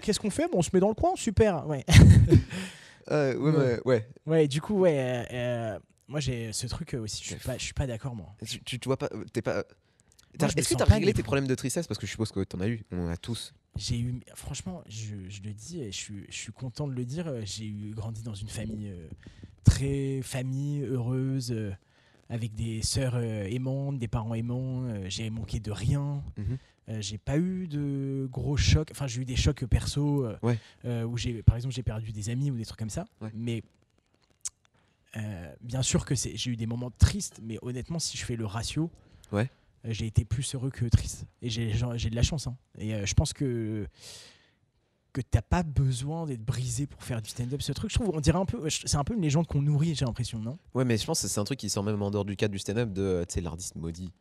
Qu'est-ce qu'on fait? Bon, on se met dans le coin, super. Ouais. Ouais. Ouais. Du coup, ouais. Moi, j'ai ce truc aussi. Je suis pas d'accord, moi. Tu vois pas. T'es pas. Moi, je me Est-ce que sens t'as pas réglé libre. tes problèmes de tristesse? Parce que je suppose que t'en as eu. On en a tous. J'ai eu, franchement, je le dis, et je suis content de le dire. J'ai grandi dans une famille famille heureuse, avec des sœurs aimantes, des parents aimants. J'ai manqué de rien. J'ai pas eu de gros chocs. Enfin, j'ai eu des chocs perso Ouais. où par exemple, j'ai perdu des amis ou des trucs comme ça. Ouais. Mais bien sûr que j'ai eu des moments tristes, mais honnêtement, si je fais le ratio, Ouais. J'ai été plus heureux que triste. Et j'ai de la chance. Hein. Et je pense que t'as pas besoin d'être brisé pour faire du stand-up. Ce truc, je trouve, on dirait un peu, c'est un peu une légende qu'on nourrit, j'ai l'impression, non? Ouais, mais je pense que c'est un truc qui sort même en dehors du cadre du stand-up de, tu sais, l'artiste maudit.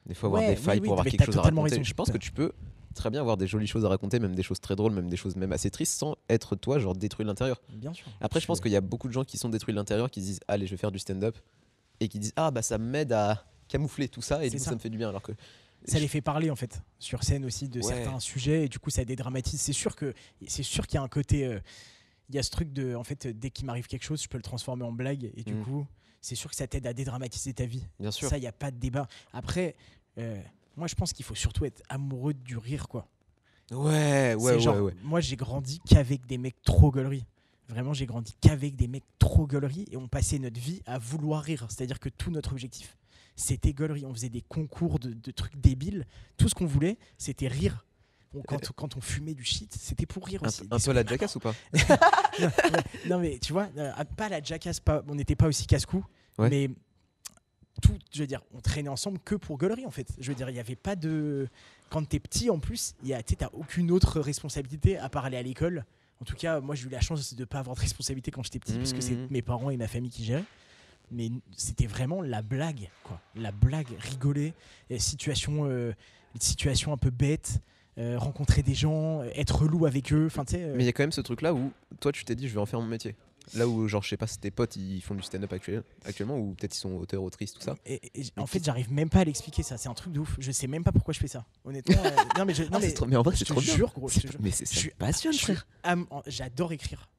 Des fois, avoir Ouais, des failles oui, pour avoir mais quelque t'as chose à totalement raconter. raison. Je pense que tu peux très bien avoir des jolies choses à raconter, même des choses très drôles, même des choses même assez tristes, sans être toi, genre détruit de l'intérieur. Bien sûr. Après, je pense qu'il y a beaucoup de gens qui sont détruits de l'intérieur, qui se disent, allez, je vais faire du stand-up, et qui disent, ah bah ça m'aid à camoufler tout ça, et du coup, ça me fait du bien. Alors que ça les fait parler en fait sur scène aussi de certains sujets, et du coup ça dédramatise. C'est sûr qu'il y a un côté, il y a ce truc de, en fait, dès qu'il m'arrive quelque chose, je peux le transformer en blague, et du coup, c'est sûr que ça t'aide à dédramatiser ta vie. Bien sûr. Ça, il y a pas de débat. Après, moi, je pense qu'il faut surtout être amoureux du rire, quoi. Ouais. Moi, j'ai grandi qu'avec des mecs trop gueuleries. Vraiment, j'ai grandi qu'avec des mecs trop gueuleries, et on passait notre vie à vouloir rire. C'est-à-dire que tout notre objectif, c'était gueulerie. On faisait des concours de trucs débiles. Tout ce qu'on voulait, c'était rire. Quand on fumait du shit, c'était pour rire aussi. Un peu la Jackass ou pas? non, mais tu vois, pas la Jackass, on n'était pas aussi casse-cou, mais tout, je veux dire, on traînait ensemble que pour gueulerie en fait. Je veux dire, il n'y avait pas de. Quand t'es petit en plus, t'as aucune autre responsabilité à part aller à l'école. En tout cas, moi j'ai eu la chance de ne pas avoir de responsabilité quand j'étais petit, parce que c'est mes parents et ma famille qui géraient. Mais c'était vraiment la blague, quoi. La blague, rigoler, situation un peu bête, rencontrer des gens, être relou avec eux. Mais il y a quand même ce truc-là où toi tu t'es dit je vais en faire mon métier. Là où genre je sais pas si tes potes ils font du stand-up actuellement ou peut-être ils sont auteurs, autrices, tout ça. Et en fait j'arrive même pas à l'expliquer ça, c'est un truc de ouf. Je sais même pas pourquoi je fais ça, honnêtement. Mais en vrai c'est trop bien. Jure, gros, Mais ça me passionne, frère. J'adore écrire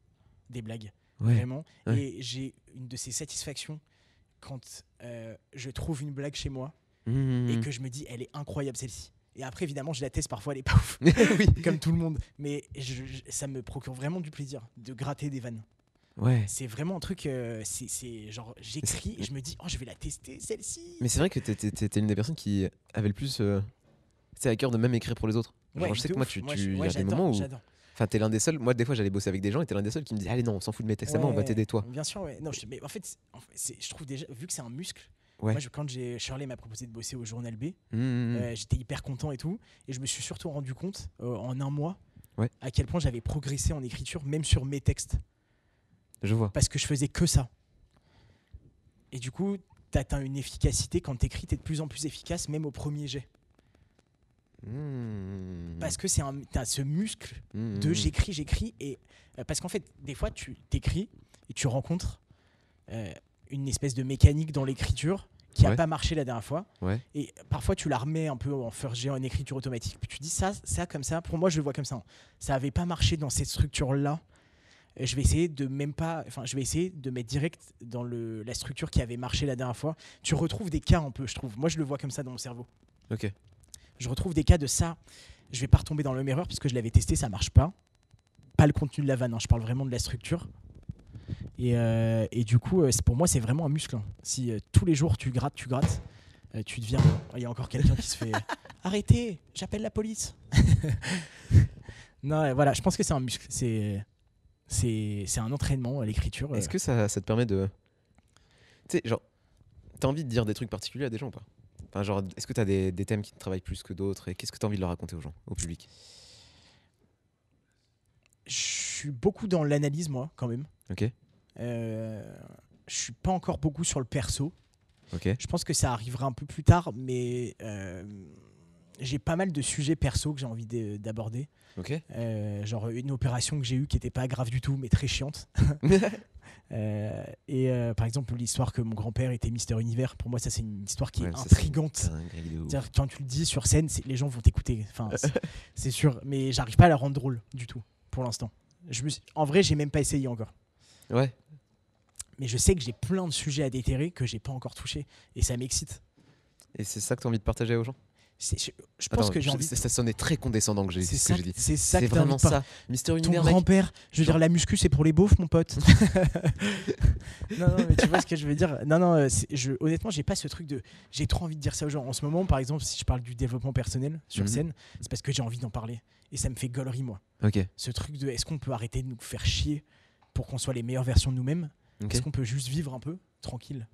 des blagues, ouais. vraiment. Ouais. Et j'ai une de ces satisfactions quand je trouve une blague chez moi et que je me dis elle est incroyable celle-ci. Et après évidemment je la teste, parfois elle est pas ouf, oui. comme tout le monde. Mais ça me procure vraiment du plaisir de gratter des vannes. Ouais. C'est vraiment un truc, c'est genre j'écris et je me dis oh je vais la tester celle-ci. Mais c'est vrai que t'es une des personnes qui avait le plus à cœur de même écrire pour les autres. Genre, Ouais, je sais que moi tu y a des moments où j'adore. Enfin, t'es l'un des seuls. Moi, des fois, j'allais bosser avec des gens et t'es l'un des seuls qui me dit allez, non, on s'en fout de mes textes à moi, on va t'aider toi. Bien sûr, ouais. Non, mais en fait, je trouve déjà, vu que c'est un muscle, Ouais. moi, quand Shirley m'a proposé de bosser au Journal B, Mmh. j'étais hyper content et tout. Et je me suis surtout rendu compte en un mois Ouais. à quel point j'avais progressé en écriture, même sur mes textes. Je vois. Parce que je faisais que ça. Et du coup, t'atteins une efficacité. Quand t'écris, t'es de plus en plus efficace, même au premier jet. Mmh. Parce que t'as ce muscle de Mmh. j'écris. Et parce qu'en fait, des fois, tu t'écris et tu rencontres une espèce de mécanique dans l'écriture qui n'a Ouais. pas marché la dernière fois. Ouais. Et parfois, tu la remets un peu en first jet, en écriture automatique. Puis tu dis ça, comme ça. Pour moi, je le vois comme ça. Ça n'avait pas marché dans cette structure-là. Je vais essayer de mettre direct dans la structure qui avait marché la dernière fois. Tu retrouves des cas un peu, je trouve. Moi, je le vois comme ça dans mon cerveau. Ok. Je retrouve des cas de ça. Je vais pas retomber dans le même erreur puisque je l'avais testé, ça marche pas. Pas le contenu de la vanne, hein. Je parle vraiment de la structure. Et du coup, pour moi, c'est vraiment un muscle. Hein. Si tous les jours tu grattes, tu deviens. Il y a encore quelqu'un qui se fait arrêtez, j'appelle la police. Non, voilà, je pense que c'est un muscle. C'est un entraînement à l'écriture. Est-ce que ça te permet de. Tu sais, genre, t'as envie de dire des trucs particuliers à des gens ou pas? Enfin, genre, est-ce que t'as des thèmes qui te travaillent plus que d'autres et qu'est-ce que t'as envie de leur raconter aux gens, au public? Je suis beaucoup dans l'analyse, moi, quand même. Ok. Je suis pas encore beaucoup sur le perso. Ok. Je pense que ça arrivera un peu plus tard, mais j'ai pas mal de sujets perso que j'ai envie d'aborder. Ok. Genre une opération que j'ai eue qui était pas grave du tout, mais très chiante. Par exemple, l'histoire que mon grand-père était Mister Univers, pour moi, ça c'est une histoire qui est intrigante. C'est-à-dire, quand tu le dis sur scène, les gens vont t'écouter. Enfin, c'est sûr, mais j'arrive pas à la rendre drôle du tout pour l'instant. En vrai, j'ai même pas essayé encore. Ouais. Mais je sais que j'ai plein de sujets à déterrer que j'ai pas encore touchés et ça m'excite. Et c'est ça que t'as envie de partager aux gens? Je pense que j'ai envie. Ça sonnait très condescendant que j'ai dit. C'est ça que vraiment ça. Mister Ton Univers, grand-père, je veux dire, la muscu c'est pour les beaufs, mon pote. Non, mais tu vois ce que je veux dire. Non, honnêtement, j'ai pas ce truc de. J'ai trop envie de dire ça aux gens. En ce moment, par exemple, si je parle du développement personnel sur scène, c'est parce que j'ai envie d'en parler. Et ça me fait gaulerie, moi. Ok. Ce truc de est-ce qu'on peut arrêter de nous faire chier pour qu'on soit les meilleures versions de nous-mêmes? Ok. Est-ce qu'on peut juste vivre un peu tranquille?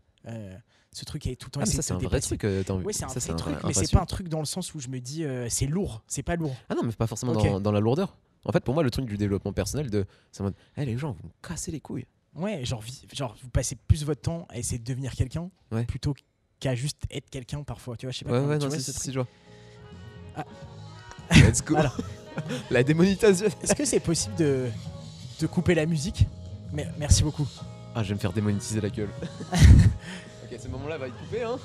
Ce truc est tout le temps. Ah, mais ça, c'est un vrai truc. Oui, c'est un ça, vrai truc, mais passion. c'est pas un truc dans le sens où je me dis c'est lourd, c'est pas lourd. Ah non, mais pas forcément Ok. dans la lourdeur. En fait, pour moi, le truc du développement personnel, c'est en mode les gens vont casser les couilles. Ouais, genre vous passez plus votre temps à essayer de devenir quelqu'un plutôt qu'à juste être quelqu'un parfois. Tu vois, je sais pas. Ouais, tu non, vois, c'est genre. Ah. Let's go. Voilà. La démonétisation. Est-ce que c'est possible de couper la musique? Mais merci beaucoup. Ah, je vais me faire démonétiser la gueule. Ok, ce moment-là va être coupé, hein.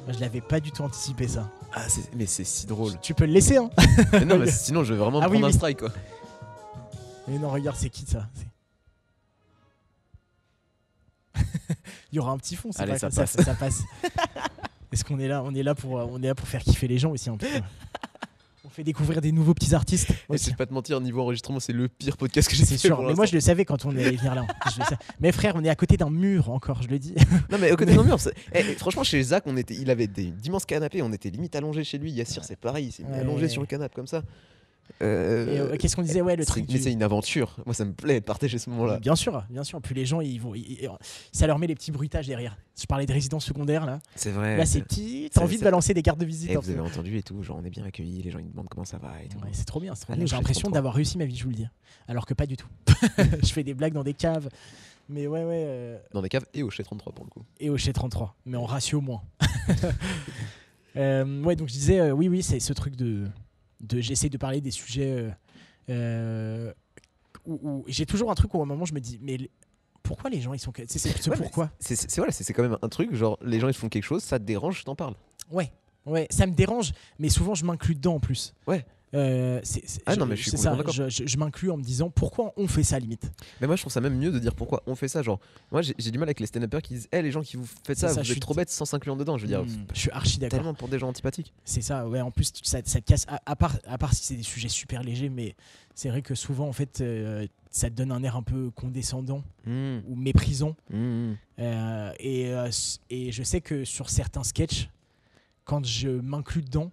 Moi, je l'avais pas du tout anticipé ça. Ah, mais c'est si drôle. Tu peux le laisser, hein. Mais non, mais sinon, je vais vraiment prendre un strike, quoi. Mais non, regarde, c'est qui ça? Il y aura un petit fond, c'est Allez, pas ça comme passe. ça passe. Est-ce qu'on est là? On est là pour faire kiffer les gens aussi, en tout cas. On fait découvrir des nouveaux petits artistes. Et je vais pas te mentir, niveau enregistrement, c'est le pire podcast que j'ai fait. C'est sûr, mais moi je le savais quand on allait venir là. Mais frère, on est à côté d'un mur encore, je le dis. Non, mais à côté d'un mur, franchement, chez Zach, il avait d'immenses canapés, on était limite allongés chez lui. Yassir, c'est pareil, il s'est mis allongé sur le canapé comme ça. Qu'est-ce qu'on disait? Ouais, le truc. Mais c'est une aventure. Moi, ça me plaît de partager ce moment-là. Bien sûr. Puis les gens, ça leur met les petits bruitages derrière. Je parlais de résidence secondaire là. C'est vrai. Là, c'est petit. T'as envie de balancer des cartes de visite. Et vous avez entendu et tout, genre on est bien accueillis, les gens ils demandent comment ça va et tout. Ouais, c'est trop bien. Allez, J'ai l'impression d'avoir réussi ma vie, je vous le dis. Alors que pas du tout. Je fais des blagues dans des caves. Mais ouais. Dans des caves et au chez 33 pour le coup. Et au chez 33, mais en ratio moins. Ouais, donc je disais, oui, c'est ce truc de j'essaie de parler des sujets où j'ai toujours un truc où à un moment je me dis, mais pourquoi les gens ils sont. C'est pourquoi c'est quand même un truc, genre les gens ils font quelque chose, ça te dérange, je t'en parle. Ouais, ça me dérange, mais souvent je m'inclus dedans en plus. Ouais. Non, mais je suis complètement d'accord. Je m'inclus en me disant pourquoi on fait ça limite. Mais moi je trouve ça même mieux de dire pourquoi on fait ça. Genre, moi j'ai du mal avec les stand-uppers qui disent les gens qui vous faites ça, vous êtes trop bêtes sans s'inclure dedans. Je veux dire, je suis archi d'accord. Tellement pour des gens antipathiques. C'est ça, ouais. En plus, ça te casse, à part si c'est des sujets super légers, mais c'est vrai que souvent en fait, ça te donne un air un peu condescendant Mmh. ou méprisant. Mmh. Et je sais que sur certains sketchs, quand je m'inclus dedans,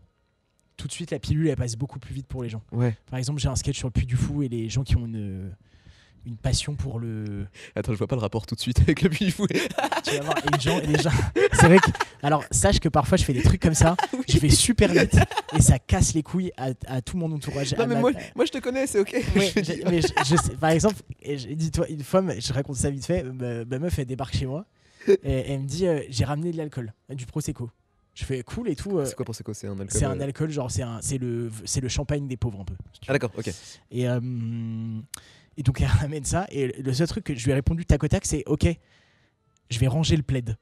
tout de suite la pilule elle passe beaucoup plus vite pour les gens. Ouais. Par exemple, j'ai un sketch sur le Puy du Fou et les gens qui ont une passion pour le. Attends, je vois pas le rapport tout de suite avec le Puy du Fou. Tu vas voir, et les gens. C'est vrai que. Alors, sache que parfois je fais des trucs comme ça, je vais super vite et ça casse les couilles à tout mon entourage. Non, mais moi je te connais, c'est ok. Ouais, Je dis- mais je sais, par exemple, dis-toi, une fois, je raconte ça vite fait, ma meuf elle débarque chez moi et elle me dit j'ai ramené de l'alcool, du Prosecco. Je fais cool et tout. C'est quoi Prosecco? C'est un alcool? C'est un alcool, genre c'est le champagne des pauvres un peu. si tu Ah, d'accord, ok. Et donc elle ramène ça. Et le seul truc que je lui ai répondu tac au tac, c'est ok, je vais ranger le plaid.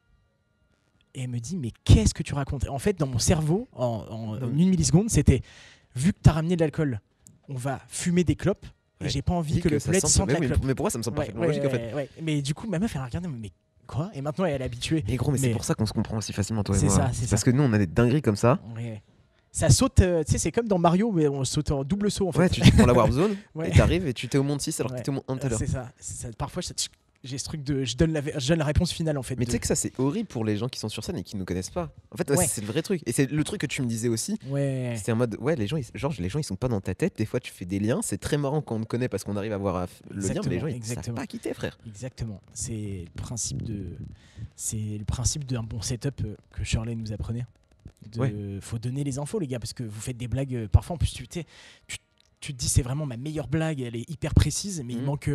Et elle me dit mais qu'est-ce que tu racontes? En fait, dans mon cerveau, en Non, une milliseconde, c'était vu que t'as ramené de l'alcool, on va fumer des clopes. Et Ouais. j'ai pas envie Dis que le ça plaid sente- sente mais la oui, clope. mais pour moi ça me semble Ouais, parfaitement logique en fait. ouais. Mais du coup, ma meuf elle a regardé, mais quoi? Et maintenant elle est habituée. Et gros, mais c'est Mais- pour ça qu'on se comprend aussi facilement, toi et C'est moi. ça, c'est Parce ça. que nous, on a des dingueries comme ça. Ouais. Ça saute, tu sais, c'est comme dans Mario, mais on saute en double saut en fait. Ouais, tu prends la Warp Zone, Ouais. et t'arrives et tu t'es au monde 6 alors que Ouais. t'étais au monde 1 tout à l'heure. C'est ça. Parfois, j'ai ce truc de. Je donne la réponse finale en fait. Mais tu sais que ça, c'est horrible pour les gens qui sont sur scène et qui nous connaissent pas. En fait, Ouais. c'est le vrai truc. Et c'est le truc que tu me disais aussi. Ouais. C'était en mode, ouais, les gens, ils sont pas dans ta tête. Des fois, tu fais des liens. C'est très marrant quand on te connaît parce qu'on arrive à voir le lien, mais les gens, ils savent Exactement. pas quitter, frère. Exactement. C'est le principe d'un bon setup que Shirley nous apprenait. Faut donner les infos, les gars, parce que vous faites des blagues. Parfois, en plus, tu te dis c'est vraiment ma meilleure blague, elle est hyper précise, mais il Mhm. manque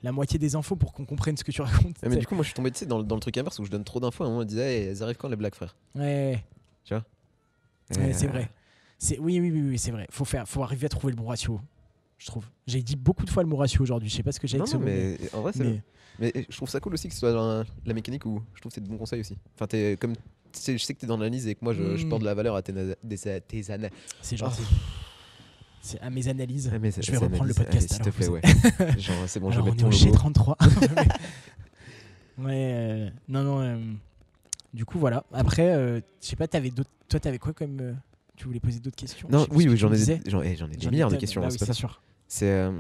la moitié des infos pour qu'on comprenne ce que tu racontes. Ouais, mais du coup, moi, je suis tombé dans le truc inverse où je donne trop d'infos. À un moment, on disait, hey, elles arrivent quand les blagues, frère? Ouais, Et, c'est vrai. Oui, c'est vrai. Faut arriver à trouver le bon ratio, je trouve. J'ai dit beaucoup de fois le mot ratio aujourd'hui. Je sais pas ce que j'ai Non, avec ce non, mot. mais en vrai, c'est. mais- Mais je trouve ça cool aussi que ce soit dans la mécanique où je trouve que c'est de bons conseils aussi. Enfin, comme. Je sais que t'es dans l'analyse et que moi, je porte de la valeur à tes analyses. c'est gentil. C'est à mes analyses. Ah, mais Je vais reprendre le podcast. S'il te alors, plaît, vous- ouais. Genre, c'est bon, Alors, je on vais est mettre au ton logo. G33. Ouais, non. Du coup, voilà. Après, je sais pas, toi, t'avais quoi comme. Tu voulais poser d'autres questions? Je Non, sais plus oui, ce que oui, tu j'en me ai disais. j'en ai des J'en ai milliards de tellement. questions, Bah hein, oui, c'est pas c'est ça. sûr. C'est.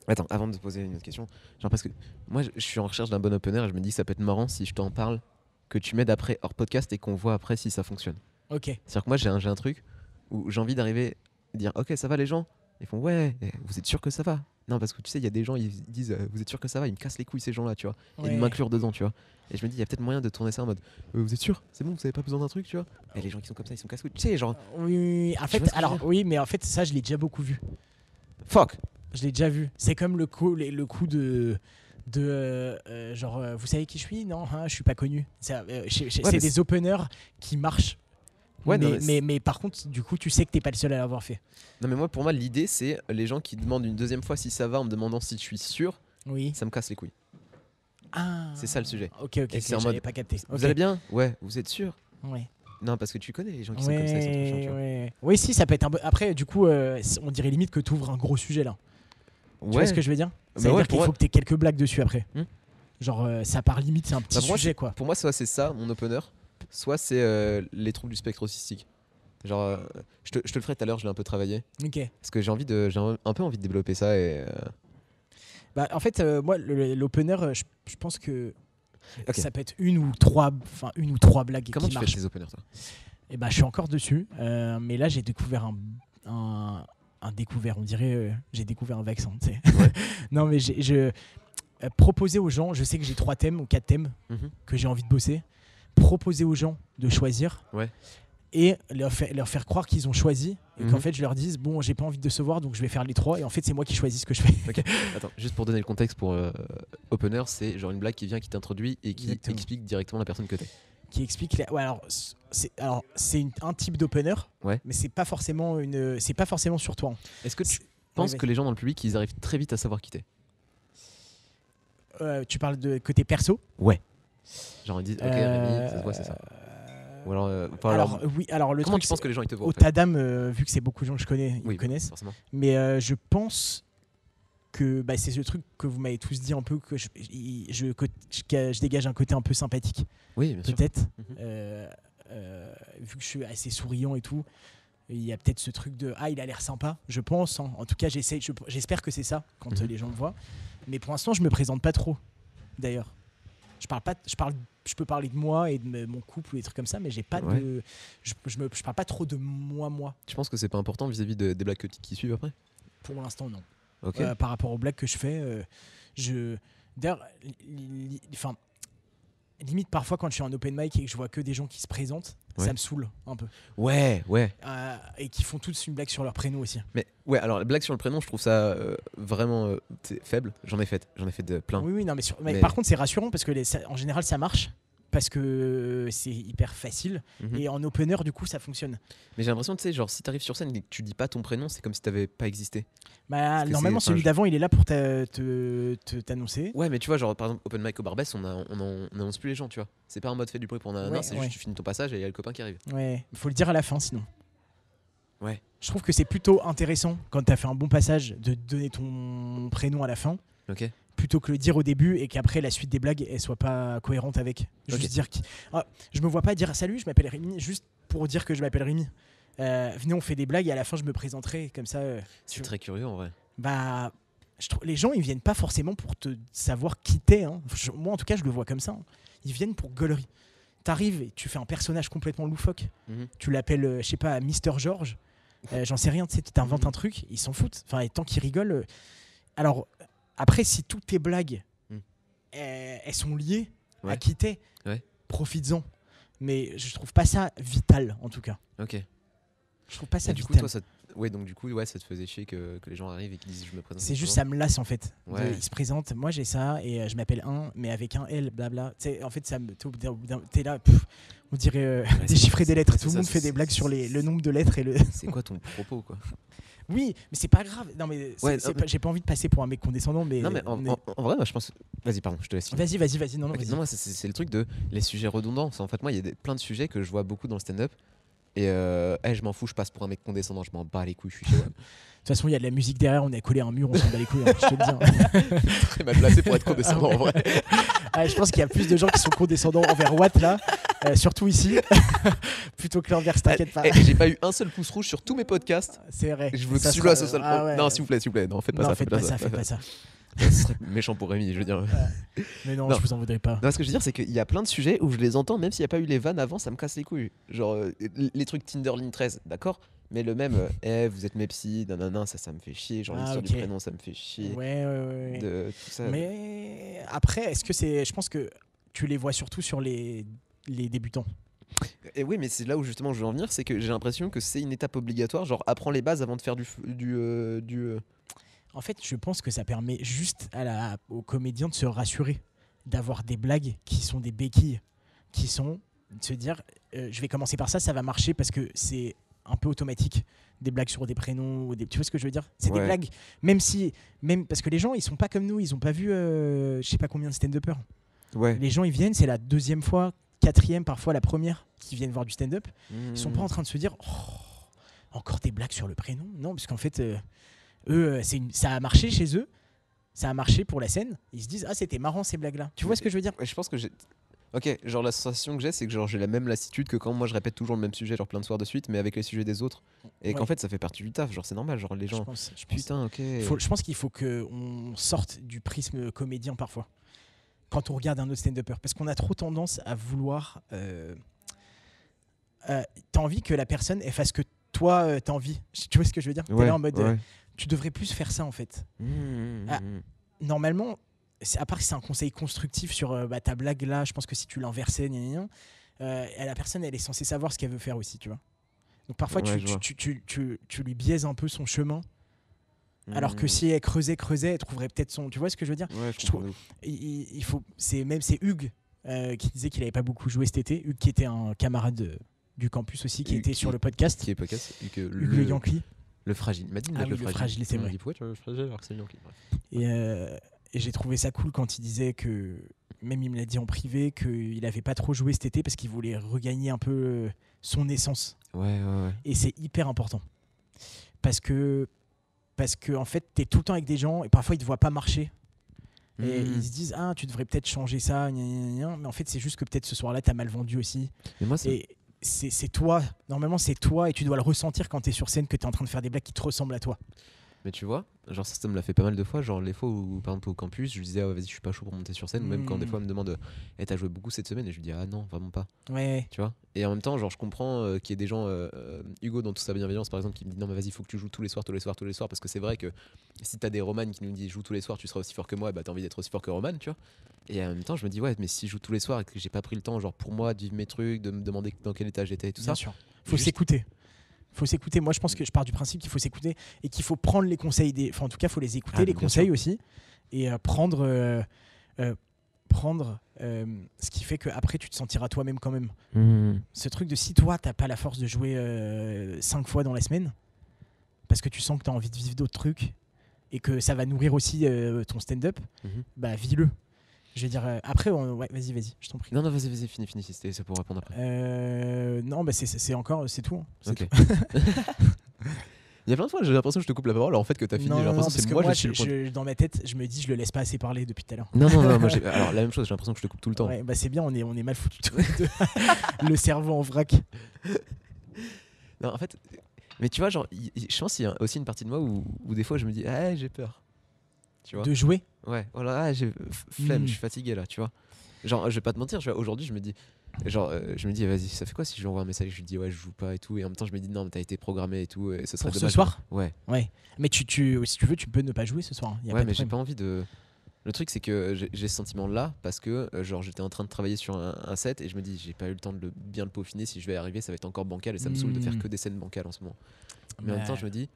Attends, avant de poser une autre question, genre parce que moi, je suis en recherche d'un bon opener et je me dis que ça peut être marrant si je t'en parle, que tu m'aides après hors podcast et qu'on voit après si ça fonctionne. Ok. C'est-à-dire que moi, j'ai un truc où j'ai envie d'arriver et dire, ok, ça va les gens? Ils font, ouais, vous êtes sûr que ça va? Non, parce que tu sais, il y a des gens, ils disent, vous êtes sûr que ça va? Ils me cassent les couilles, ces gens-là, tu vois. Et de Ouais. m'inclure dedans, tu vois. Et je me dis, il y a peut-être moyen de tourner ça en mode, vous êtes sûr? C'est bon, vous avez pas besoin d'un truc, tu vois. Et les gens qui sont comme ça, ils sont casse-couilles. Tu sais, genre, Oui. En Tu fait, vois ce que je veux alors, dire oui, mais en fait, ça, je l'ai déjà beaucoup vu. fuck! Je l'ai déjà vu. C'est comme le coup de genre, vous savez qui je suis? Non, hein, je suis pas connu. C'est mais des openers qui marchent. Ouais, non, mais par contre, du coup, tu sais que t'es pas le seul à l'avoir fait. Non, mais moi, pour moi, l'idée, c'est les gens qui demandent une deuxième fois si ça va en me demandant si je suis sûr, Oui. ça me casse les couilles. Ah. C'est ça le sujet. Ok, Et c'est en j'avais mode, pas capté. Vous Ok. allez bien? Ouais, vous êtes sûr? Ouais. Non, parce que tu connais les gens qui sont comme ça, ils sont trop chiants, tu vois. Ouais. Oui, si, ça peut être un peu. Après, du coup, on dirait limite que tu ouvres un gros sujet là. Tu vois ce que je veux dire? Bah Ça veut ouais, dire qu'il pour faut moi- que t'aies quelques blagues dessus après. Hmm. Genre, ça part limite, c'est un petit Bah, pour moi, sujet quoi. Pour moi, soit c'est ça, mon opener, soit c'est les troubles du spectre autistique. Genre, je te le ferai tout à l'heure, je l'ai un peu travaillé. Ok. Parce que j'ai un peu envie de développer ça et. Bah, en fait, moi, l'opener, je pense que Ok. ça peut être une ou trois blagues Comment qui tu fais marchent. tes openers, toi? Et bah, je suis encore dessus. Mais là, j'ai découvert un découvert. On dirait, j'ai découvert un vaccin. Tu sais. Ouais. Non, mais proposer aux gens. Je sais que j'ai 3 thèmes ou 4 thèmes Mhm. que j'ai envie de bosser. Proposer aux gens de choisir. Ouais. Et leur faire croire qu'ils ont choisi et Mhm. qu'en fait je leur dise bon j'ai pas envie de décevoir donc je vais faire les 3 et en fait c'est moi qui choisis ce que je fais. Ok, attends, juste pour donner le contexte pour opener, c'est genre une blague qui vient, qui t'introduit et qui Exactement. explique directement la personne que t'es. Qui explique ouais, c'est un type d'opener Ouais. mais c'est pas forcément sur toi. Est-ce que tu C'est- penses ouais, que les gens dans le public, ils arrivent très vite à savoir qui t'es? tu parles de côté perso. Genre ils disent, ok, Rémi, ça se voit, c'est ça. Ou alors, Oui, alors le comment truc tu penses c'est- que les gens ils te voient au en fait? Tadam vu que c'est beaucoup de gens que je connais ils Oui, me connaissent forcément. mais je pense que c'est ce truc que vous m'avez tous dit un peu que je dégage un côté un peu sympathique. Oui, bien sûr. Peut-être Mhm. vu que je suis assez souriant et tout il y a peut-être ce truc de il a l'air sympa, je pense. Hein. En tout cas, j'espère que c'est ça quand les gens me voient. Mais pour l'instant, je me présente pas trop. D'ailleurs, je peux parler de moi et de mon couple ou des trucs comme ça, mais j'ai pas de, je parle pas trop de moi. Tu penses que c'est pas important vis-à-vis des blagues qui suivent après? Pour l'instant, non. Okay. Par rapport aux blagues que je fais, d'ailleurs, limite parfois quand je suis en open mic et que je vois que des gens qui se présentent, ça me saoule un peu. Ouais. Et qui font tous une blague sur leur prénom aussi. Mais ouais, alors la blague sur le prénom, je trouve ça vraiment faible. J'en ai fait de plein. Oui, non, mais par contre c'est rassurant parce que en général ça marche. Parce que c'est hyper facile et en opener du coup ça fonctionne. Mais j'ai l'impression, tu sais, genre si t'arrives sur scène et que tu dis pas ton prénom, c'est comme si t'avais pas existé. Normalement celui d'avant il est là pour t'annoncer. Ouais, mais tu vois, genre par exemple open mic au Barbès, on annonce plus les gens, tu vois. C'est pas un mode fait du bruit pour c'est juste tu finis ton passage et il y a le copain qui arrive. Ouais, faut le dire à la fin sinon. Ouais. Je trouve que c'est plutôt intéressant quand t'as fait un bon passage de donner ton prénom à la fin. Ok. Plutôt que le dire au début et qu'après la suite des blagues elle soit pas cohérente avec. Juste dire je me vois pas dire salut, je m'appelle Rémi, juste pour dire que je m'appelle Rémi. Venez, on fait des blagues et à la fin je me présenterai comme ça. C'est très curieux en vrai. Les gens ils viennent pas forcément pour te savoir qui t'es. Hein. Moi en tout cas je le vois comme ça. Hein. Ils viennent pour gueulerie. T'arrives et tu fais un personnage complètement loufoque. Tu l'appelles je sais pas Mister George. J'en sais rien. Tu sais, t'inventes un truc, ils s'en foutent. Enfin, et tant qu'ils rigolent. Alors après, si toutes tes blagues, elles sont liées à qui t'es, profites-en. Mais je trouve pas ça vital, en tout cas. Ok. Je trouve pas ça du vital. Coup, toi, donc du coup, ça te faisait chier que les gens arrivent et qu'ils disent je me présente. C'est juste, ça me lasse en fait. Ils se présentent, moi j'ai ça et je m'appelle mais avec un L, blabla. En fait, t'es là, on dirait déchiffrer des lettres. Tout le monde fait des blagues sur le nombre de lettres et le. C'est quoi ton propos, quoi? Oui, mais c'est pas grave. Non, mais j'ai pas envie de passer pour un mec condescendant. Mais non, mais en vrai, moi je pense. Vas-y, pardon, je te laisse. Vas-y. Non, okay. vas-y. Non, moi, c'est le truc de les sujets redondants. En fait, moi, il y a plein de sujets que je vois beaucoup dans le stand-up. Et je m'en fous, je passe pour un mec condescendant, je m'en bats les couilles, je suis chez moi. De toute façon, il y a de la musique derrière, on est collé à un mur, on s'en bat les couilles, hein, je te le dis. Très mal placé pour être condescendant en vrai. Je pense qu'il y a plus de gens qui sont condescendants envers Watt là, surtout ici, plutôt que l'envers, t'inquiète pas. J'ai pas eu un seul pouce rouge sur tous mes podcasts. C'est vrai. Je veux que celui-là ce soit le Non, s'il vous plaît, non, faites pas ça. Ce serait méchant pour Rémi, je veux dire. Mais non, je vous en voudrais pas. Non, ce que je veux dire, c'est qu'il y a plein de sujets où je les entends, même s'il n'y a pas eu les vannes avant, ça me casse les couilles. Genre, les trucs Tinder ligne 13, d'accord, mais le même, vous êtes mes psys, nanana, ça me fait chier. Genre, l'histoire du prénom, ça me fait chier. Ouais. De tout ça. Mais après, est-ce que c'est. Je pense que tu les vois surtout sur les débutants. Et oui, mais c'est là où justement je veux en venir, c'est que j'ai l'impression que c'est une étape obligatoire. Genre, apprends les bases avant de faire du En fait, je pense que ça permet juste aux comédiens de se rassurer, d'avoir des blagues qui sont des béquilles, qui sont de se dire je vais commencer par ça, ça va marcher parce que c'est un peu automatique. Des blagues sur des prénoms, tu vois ce que je veux dire? C'est des blagues, même parce que les gens ils sont pas comme nous, ils ont pas vu je sais pas combien de stand-uppers. Les gens ils viennent, c'est la deuxième fois, quatrième, parfois la première qui viennent voir du stand-up. Ils sont pas en train de se dire encore des blagues sur le prénom, non, parce qu'en fait eux, ça a marché chez eux, ça a marché pour la scène. Ils se disent c'était marrant ces blagues-là. Tu vois ce que je veux dire? Je pense que j'ai. Ok, genre la sensation que j'ai, c'est que genre j'ai la même lassitude que quand moi je répète toujours le même sujet, genre plein de soirs de suite, mais avec les sujets des autres. Et qu'en fait ça fait partie du taf, genre c'est normal, genre les gens. Putain, ok. Je pense qu'il faut qu'on sorte du prisme comédien parfois. Quand on regarde un autre stand-upper, parce qu'on a trop tendance à vouloir. T'as envie que la personne elle fasse ce que toi t'as envie. Tu vois ce que je veux dire? T'es là en mode. Tu devrais plus faire ça en fait. Normalement, à part que c'est un conseil constructif sur ta blague là, je pense que si tu l'inversais, la personne elle est censée savoir ce qu'elle veut faire aussi, tu vois. Donc parfois tu lui biaises un peu son chemin. Alors que si elle creusait, elle trouverait peut-être son. Tu vois ce que je veux dire? Je trouve. Il faut. C'est Hugues qui disait qu'il avait pas beaucoup joué cet été. Hugues qui était un camarade du campus aussi, qui était sur le podcast. Qui est podcast. Hugues le Yankee. Le fragile. Le fragile, c'est vrai. Pourquoi tu vois le fragile alors que c'est le Yankee? Et j'ai trouvé ça cool quand il disait que, même il me l'a dit en privé, qu'il avait pas trop joué cet été parce qu'il voulait regagner un peu son essence. Ouais. Et c'est hyper important. Parce que en fait, t'es tout le temps avec des gens et parfois ils te voient pas marcher. Et ils se disent tu devrais peut-être changer ça, mais en fait c'est juste que peut-être ce soir-là t'as mal vendu aussi. Mais moi, et c'est toi. Normalement, c'est toi et tu dois le ressentir quand t'es sur scène que t'es en train de faire des blagues qui te ressemblent à toi. Mais tu vois, genre ça me l'a fait pas mal de fois. Genre les fois où, par exemple, au campus, je disais, vas-y, je suis pas chaud pour monter sur scène. Ou même quand des fois, on me demande, t'as joué beaucoup cette semaine? Et je lui dis, ah non, vraiment pas. Ouais. Tu vois. Et en même temps, genre, je comprends qu'il y ait des gens, Hugo, dans toute sa bienveillance, par exemple, qui me dit, non, mais vas-y, faut que tu joues tous les soirs, tous les soirs, tous les soirs. Parce que c'est vrai que si t'as des Roman qui nous disent, joue tous les soirs, tu seras aussi fort que moi, bah t'as envie d'être aussi fort que Roman, tu vois. Et en même temps, je me dis, ouais, mais si je joue tous les soirs et que j'ai pas pris le temps, genre, pour moi, de vivre mes trucs, de me demander dans quel état j'étais et tout Bien ça. sûr. Faut s'écouter. Faut s'écouter. Moi, je pense que je pars du principe qu'il faut s'écouter et qu'il faut prendre les conseils des. Enfin, en tout cas, il faut les écouter, les conseils aussi, et prendre ce qui fait qu'après, tu te sentiras toi-même quand même. Ce truc de si toi, t'as pas la force de jouer 5 fois dans la semaine, parce que tu sens que t'as envie de vivre d'autres trucs et que ça va nourrir aussi ton stand-up, bah vis-le. Je vais dire après, ouais, vas-y, je t'en prie. Non, vas-y, finis, c'est pour répondre après. Non, bah c'est encore, c'est tout. Hein. Ok. Il y a plein de fois, j'ai l'impression que je te coupe la parole, alors en fait que t'as fini. J'ai l'impression que c'est moi, dans ma tête, je me dis, je le laisse pas assez parler depuis tout à l'heure. Non, moi, alors la même chose, j'ai l'impression que je te coupe tout le temps. Ouais, bah c'est bien, on est mal foutu. Le cerveau en vrac. Non, en fait, mais tu vois, genre, je pense qu'il y a aussi une partie de moi où des fois je me dis, ah, j'ai peur. Tu vois. De jouer. Ouais, voilà, j'ai flemme, je suis fatigué là, tu vois. Genre, je vais pas te mentir, aujourd'hui, je me dis, vas-y, ça fait quoi si je lui envoie un message et je lui dis, ouais, je joue pas et tout, et en même temps, je me dis, non, mais t'as été programmé et tout, et ce serait pour dommage. Ce soir. Ouais. Mais si tu veux, tu peux ne pas jouer ce soir. Ouais, mais j'ai pas envie de. Le truc, c'est que j'ai ce sentiment-là parce que, genre, j'étais en train de travailler sur un set et je me dis, j'ai pas eu le temps de bien le peaufiner. Si je vais y arriver, ça va être encore bancal et ça me saoule de faire que des scènes bancales en ce moment. Mais en même temps, je me dis,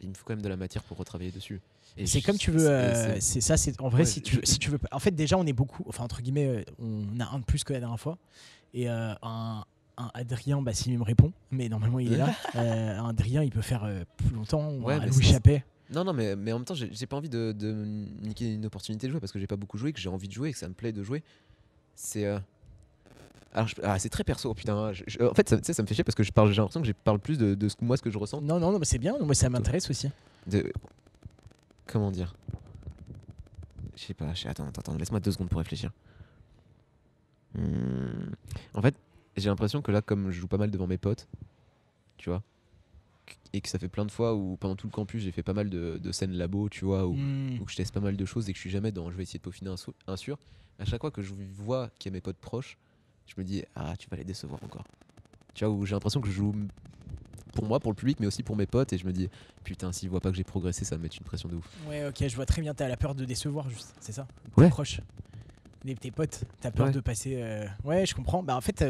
il me faut quand même de la matière pour retravailler dessus. Et c'est comme tu veux, c'est ça, c'est en vrai, ouais, si tu veux. En fait, déjà, on est beaucoup, enfin, entre guillemets, on a un de plus que la dernière fois. Et un Adrien, bah, s'il me répond, mais normalement, il est là. Un Adrien, il peut faire plus longtemps. Ouais, un Louis Chappet. Non, mais en même temps, j'ai pas envie de niquer une opportunité de jouer parce que j'ai pas beaucoup joué, que j'ai envie de jouer et que ça me plaît de jouer. C'est. Alors, c'est très perso, putain. En fait, ça me fait chier parce que j'ai l'impression que je parle plus de ce que je ressens. Non, mais c'est bien, moi ça m'intéresse aussi. Comment dire? Je sais pas, attends, laisse-moi 2 secondes pour réfléchir. En fait, j'ai l'impression que là, comme je joue pas mal devant mes potes, tu vois, et que ça fait plein de fois où pendant tout le campus j'ai fait pas mal de scènes labo, tu vois, où que je teste pas mal de choses et que je suis jamais dans je vais essayer de peaufiner un sur. À chaque fois que je vois qu'il y a mes potes proches, je me dis ah, tu vas les décevoir encore. Tu vois, où j'ai l'impression que je joue pour moi, pour le public, mais aussi pour mes potes, et je me dis putain, s'ils voient pas que j'ai progressé, ça va me mettre une pression de ouf. Ouais, ok, je vois très bien, t'as la peur de décevoir, juste, c'est ça? Ouais. Proche. Tes potes, t'as peur de passer. Ouais, je comprends. Bah en fait,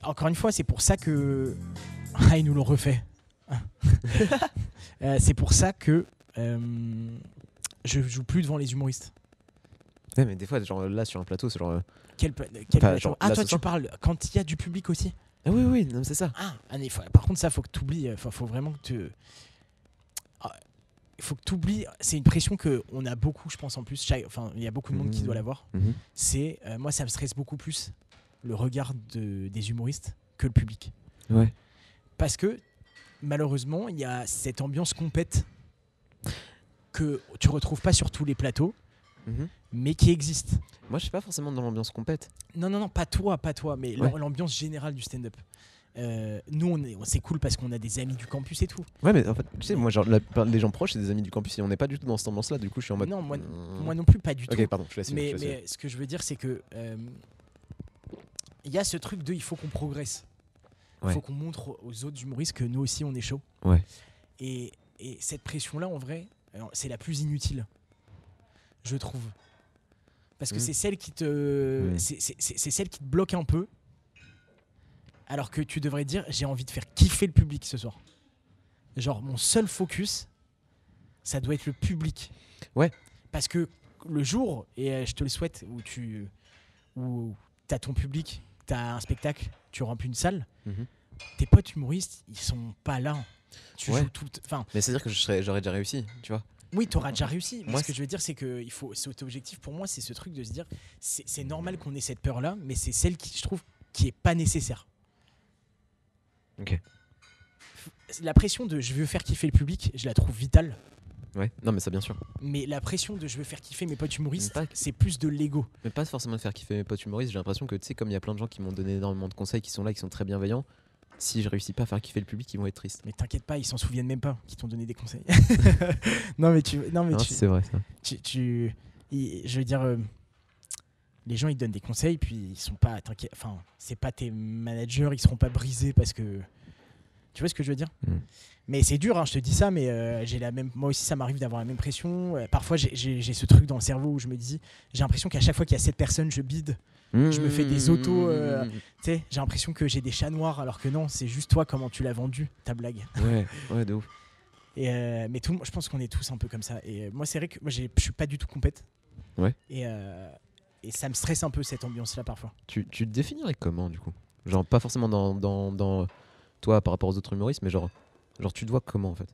encore une fois, c'est pour ça que. Ah, ils nous l'ont refait. C'est pour ça que je joue plus devant les humoristes. Ouais, mais des fois, genre là sur un plateau, c'est genre. Quel plateau? Ah, toi, tu parles quand il y a du public aussi? Ah oui, non, c'est ça. Ah, par contre, ça, faut que tu oublies. Faut vraiment que tu. Il faut que tu oublies. C'est une pression qu'on a beaucoup, je pense, en plus. Enfin, il y a beaucoup de monde qui doit l'avoir. C'est moi, ça me stresse beaucoup plus le regard des humoristes que le public. Ouais. Parce que malheureusement, il y a cette ambiance compète que tu retrouves pas sur tous les plateaux, mais qui existe. Moi, je suis pas forcément dans l'ambiance compète. Non, pas toi, mais l'ambiance générale du stand-up. Nous, c'est cool parce qu'on a des amis du campus et tout. Ouais, mais en fait, tu sais, moi, genre, les gens proches, c'est des amis du campus et on n'est pas du tout dans cette ambiance-là. Du coup, je suis en mode. Non, moi non plus, pas du tout. Ok, pardon, je laisse. Mais ce que je veux dire, c'est que il y a ce truc de il faut qu'on progresse. Il faut qu'on montre aux autres humoristes que nous aussi, on est chaud. Ouais. Et cette pression-là, en vrai, c'est la plus inutile, je trouve. Parce que c'est celle qui te, c'est celle qui te bloque un peu. Alors que tu devrais dire, j'ai envie de faire kiffer le public ce soir. Genre, mon seul focus, ça doit être le public. Ouais. Parce que le jour, et je te le souhaite, où t'as ton public, t'as un spectacle, tu remplis une salle, tes potes humoristes, ils sont pas là. Tu joues tout le temps. Mais c'est-à-dire que j'aurais déjà réussi, tu vois. Oui, t'auras déjà réussi. Moi, ce que je veux dire, c'est que cet objectif, pour moi, c'est ce truc de se dire, c'est normal qu'on ait cette peur-là, mais c'est celle qui, je trouve, qui est pas nécessaire. Ok. La pression de je veux faire kiffer le public, je la trouve vitale. Ouais, non, mais ça, bien sûr. Mais la pression de je veux faire kiffer mes potes humoristes, Pas- c'est plus de l'ego. Mais pas forcément de faire kiffer mes potes humoristes. J'ai l'impression que, tu sais, comme il y a plein de gens qui m'ont donné énormément de conseils, qui sont là, qui sont très bienveillants, si je réussis pas à faire kiffer le public, ils vont être tristes. Mais t'inquiète pas, ils s'en souviennent même pas qu'ils t'ont donné des conseils. non mais Non, c'est vrai, ça. je veux dire, les gens ils te donnent des conseils, puis ils sont pas, t'inquiète, enfin c'est pas tes managers, ils seront pas brisés parce que, tu vois ce que je veux dire. Mais c'est dur, hein, je te dis ça, mais j'ai la même, moi aussi ça m'arrive d'avoir la même pression. Parfois j'ai ce truc dans le cerveau où je me dis, j'ai l'impression qu'à chaque fois qu'il y a 7 personnes, je bide. Je me fais des autos, tu sais, j'ai l'impression que j'ai des chats noirs, alors que non, c'est juste toi comment tu l'as vendu, ta blague. Ouais, de ouf. Mais je pense qu'on est tous un peu comme ça. Et moi, c'est vrai que moi, je suis pas du tout compète. Ouais. Et ça me stresse un peu cette ambiance-là parfois. Tu te définirais comment, du coup? Genre, pas forcément dans toi par rapport aux autres humoristes, mais genre tu te vois comment, en fait?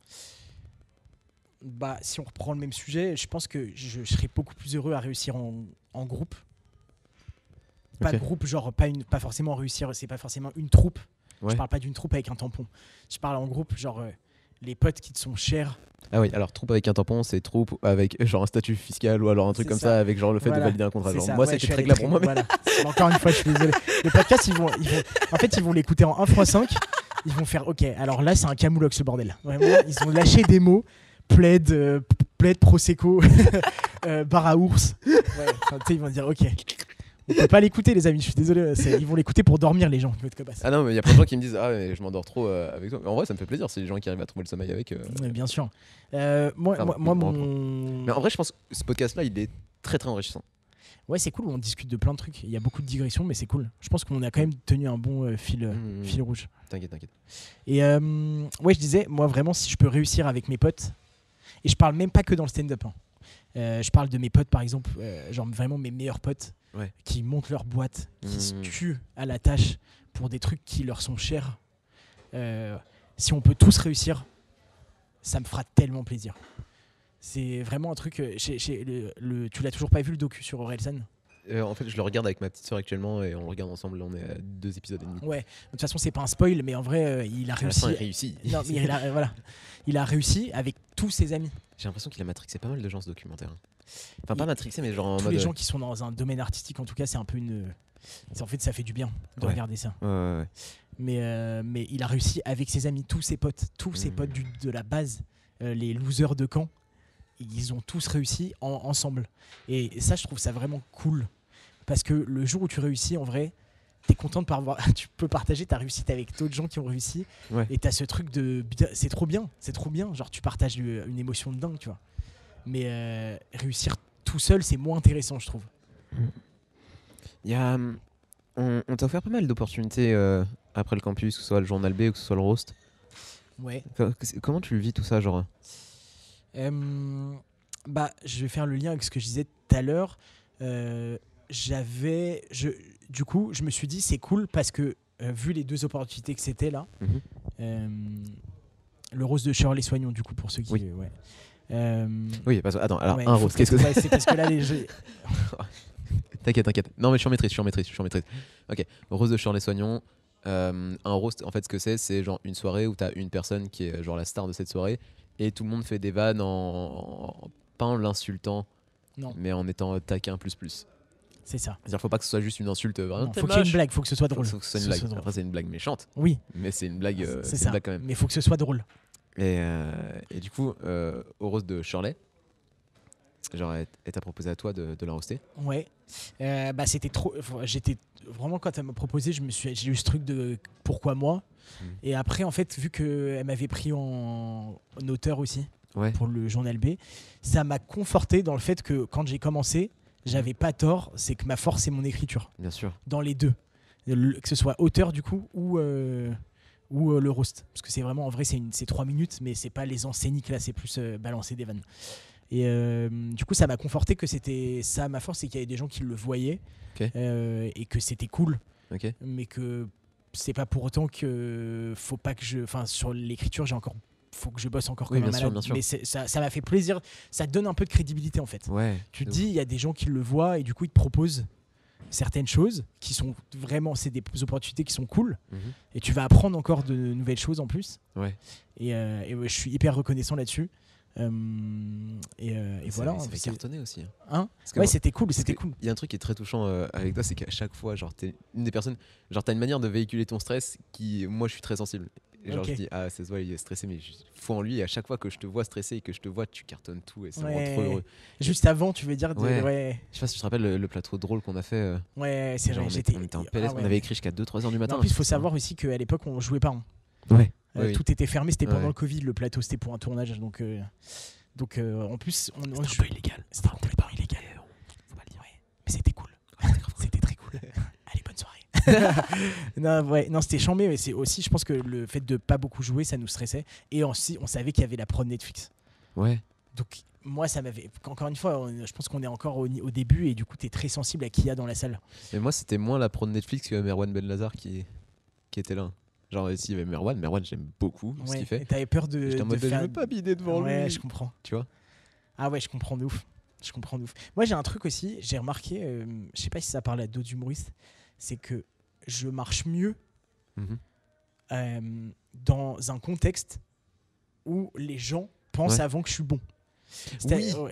Bah, si on reprend le même sujet, je pense que je serais beaucoup plus heureux à réussir en groupe. Pas de groupe, genre pas forcément réussir, c'est pas forcément une troupe. Ouais. Je parle pas d'une troupe avec un tampon. Je parle en groupe, genre les potes qui te sont chers. Ah oui, alors troupe avec un tampon, c'est troupe avec genre un statut fiscal ou alors un truc C'est comme ça. ça, avec genre le fait de valider un contrat. C'est Genre, ça. moi, Ouais, c'était très clair pour moi. Mais... Voilà. Encore une fois, je suis désolé. Les podcasts, en fait, ils vont l'écouter en 1x5. Ils vont faire, ok, alors là, c'est un camoulox ce bordel. Vraiment, ils ont lâché des mots. Plaid, prosecco, bar à ours. Ouais, ils vont dire, ok. On peut pas l'écouter, les amis, je suis désolé. Ils vont l'écouter pour dormir, les gens. Ah non, mais il y a plein de gens qui me disent, ah, mais je m'endors trop avec toi. Mais en vrai, ça me fait plaisir, c'est les gens qui arrivent à trouver le sommeil avec. Ouais, bien sûr. Moi, Mais en vrai, je pense que ce podcast-là, il est très très enrichissant. Ouais, c'est cool, on discute de plein de trucs. Il y a beaucoup de digressions, mais c'est cool. Je pense qu'on a quand même tenu un bon fil rouge. T'inquiète. Et ouais, je disais, moi vraiment, si je peux réussir avec mes potes, et je parle même pas que dans le stand-up. Hein. Je parle de mes potes, par exemple, genre vraiment mes meilleurs potes, qui montent leur boîte, qui se tuent à la tâche pour des trucs qui leur sont chers. Si on peut tous réussir, ça me fera tellement plaisir. C'est vraiment un truc. Tu l'as toujours pas vu le docu sur Orelsan? En fait, je le regarde avec ma petite soeur actuellement et on le regarde ensemble. On est à 2 épisodes et demi. Ouais, de toute façon, c'est pas un spoil, mais en vrai, il a réussi. Il a réussi. Non, mais voilà. Il a réussi avec tous ses amis. J'ai l'impression qu'il a matrixé pas mal de gens ce documentaire. Enfin, pas matrixé, mais genre en tous mode. Les gens qui sont dans un domaine artistique, en tout cas, c'est un peu une. En fait, ça fait du bien de regarder ça. Ouais. Mais il a réussi avec ses amis, tous ses potes de la base, les losers de camp. Ils ont tous réussi ensemble. Et ça, je trouve ça vraiment cool. Parce que le jour où tu réussis, en vrai, t'es content de tu peux partager ta réussite avec d'autres gens qui ont réussi. Ouais. Et t'as ce truc de... C'est trop bien. Genre, tu partages une émotion de dingue, tu vois. Mais réussir tout seul, c'est moins intéressant, je trouve. Il y a... On t'a offert pas mal d'opportunités après le campus, que ce soit le journal B ou que ce soit le roast. Ouais. Comment tu le vis tout ça, genre je vais faire le lien avec ce que je disais tout à l'heure. Du coup, je me suis dit c'est cool parce que vu les deux opportunités que c'était là, le rose de Shirley Soignon, du coup, pour ceux qui. Oui. Oui, parce que, attends, alors un rose, qu'est-ce que c'est? C'est parce que là, les jeux. T'inquiète. Non, mais je suis en maîtrise. Ok, rose de Shirley Soignon. Un roast, en fait, ce que c'est genre une soirée où t'as une personne qui est genre la star de cette soirée et tout le monde fait des vannes pas en l'insultant, mais en étant taquin plus. C'est ça. C'est-à-dire faut pas que ce soit juste une insulte. Faut qu'il y ait une blague, faut que ce soit drôle. Faut que ce soit une blague. Après c'est une blague méchante. Oui. Mais c'est une blague. C'est une blague quand même. Mais faut que ce soit drôle. Et du coup, au roast de Shirley, genre, elle t'a proposé à toi de la roaster. Ouais. C'était trop. J'étais vraiment, quand elle m'a proposé, j'ai eu ce truc de pourquoi moi. Et après, en fait, vu qu'elle m'avait pris en auteur aussi pour le journal B, ça m'a conforté dans le fait que quand j'ai commencé, j'avais pas tort. C'est que ma force, c'est mon écriture. Bien sûr. Dans les deux, que ce soit auteur du coup ou le roast, parce que c'est vraiment, en vrai, c'est 3 minutes, mais c'est pas les scéniques là, c'est plus balancer des vannes. Et du coup, ça m'a conforté que c'était ça ma force, c'est qu'il y avait des gens qui le voyaient et que c'était cool, mais que c'est pas pour autant que faut pas que sur l'écriture, faut que je bosse encore comme un malade. Bien sûr. Mais ça m'a fait plaisir, ça te donne un peu de crédibilité en fait. Tu te dis, il y a des gens qui le voient et du coup ils te proposent certaines choses qui sont vraiment, c'est des opportunités qui sont cool, et tu vas apprendre encore de nouvelles choses en plus. Et je suis hyper reconnaissant là-dessus. Et voilà. Ça fait cartonner aussi. Hein Parce que ouais, moi- c'était cool, parce c'était que cool. Il y a un truc qui est très touchant avec toi, c'est qu'à chaque fois, genre, t'es une des personnes, genre, t'as une manière de véhiculer ton stress qui, moi, je suis très sensible. Et genre, Ok. je dis, ah, ça se voit, il est stressé, mais faut en lui. Et à chaque fois que je te vois stressé et que je te vois, tu cartonnes tout et ça me rend trop heureux. Juste avant, tu veux dire Ouais. ouais, Je sais pas si tu te rappelles le plateau drôle qu'on a fait. ouais, c'est Genre, vrai. on était en PLS, ouais. on avait écrit jusqu'à 2-3 heures du Mais matin. en plus, il faut savoir aussi qu'à l'époque, on jouait pas. Hein. Ouais. Oui. Tout était fermé, c'était pendant Ouais. le Covid, le plateau, c'était pour un tournage. Donc en plus, on C'était un peu illégal. C'était complètement illégal. Faut pas le dire. Ouais. Mais c'était cool. C'était très cool. Allez, bonne soirée. non, c'était chambé, mais c'est aussi, je pense que le fait de pas beaucoup jouer, ça nous stressait. Et aussi, on savait qu'il y avait la prod Netflix. Ouais. Donc moi, ça m'avait. Encore une fois, je pense qu'on est encore au début et du coup, t'es très sensible à qui il y a dans la salle. Mais moi, c'était moins la pro de Netflix que Merwan Benlazar qui était là. Genre, ici, il y avait Merwan, j'aime beaucoup ce Ouais. qu'il fait. Et t'avais peur de. J'étais en mode, de je faire- veux pas bider devant Ouais, lui. je comprends. Tu vois. Ah ouais, je comprends de ouf. Moi, j'ai un truc aussi, j'ai remarqué, je sais pas si ça parle à d'autres humoristes, c'est que je marche mieux Mhm. dans un contexte où les gens pensent Ouais. avant que je suis bon.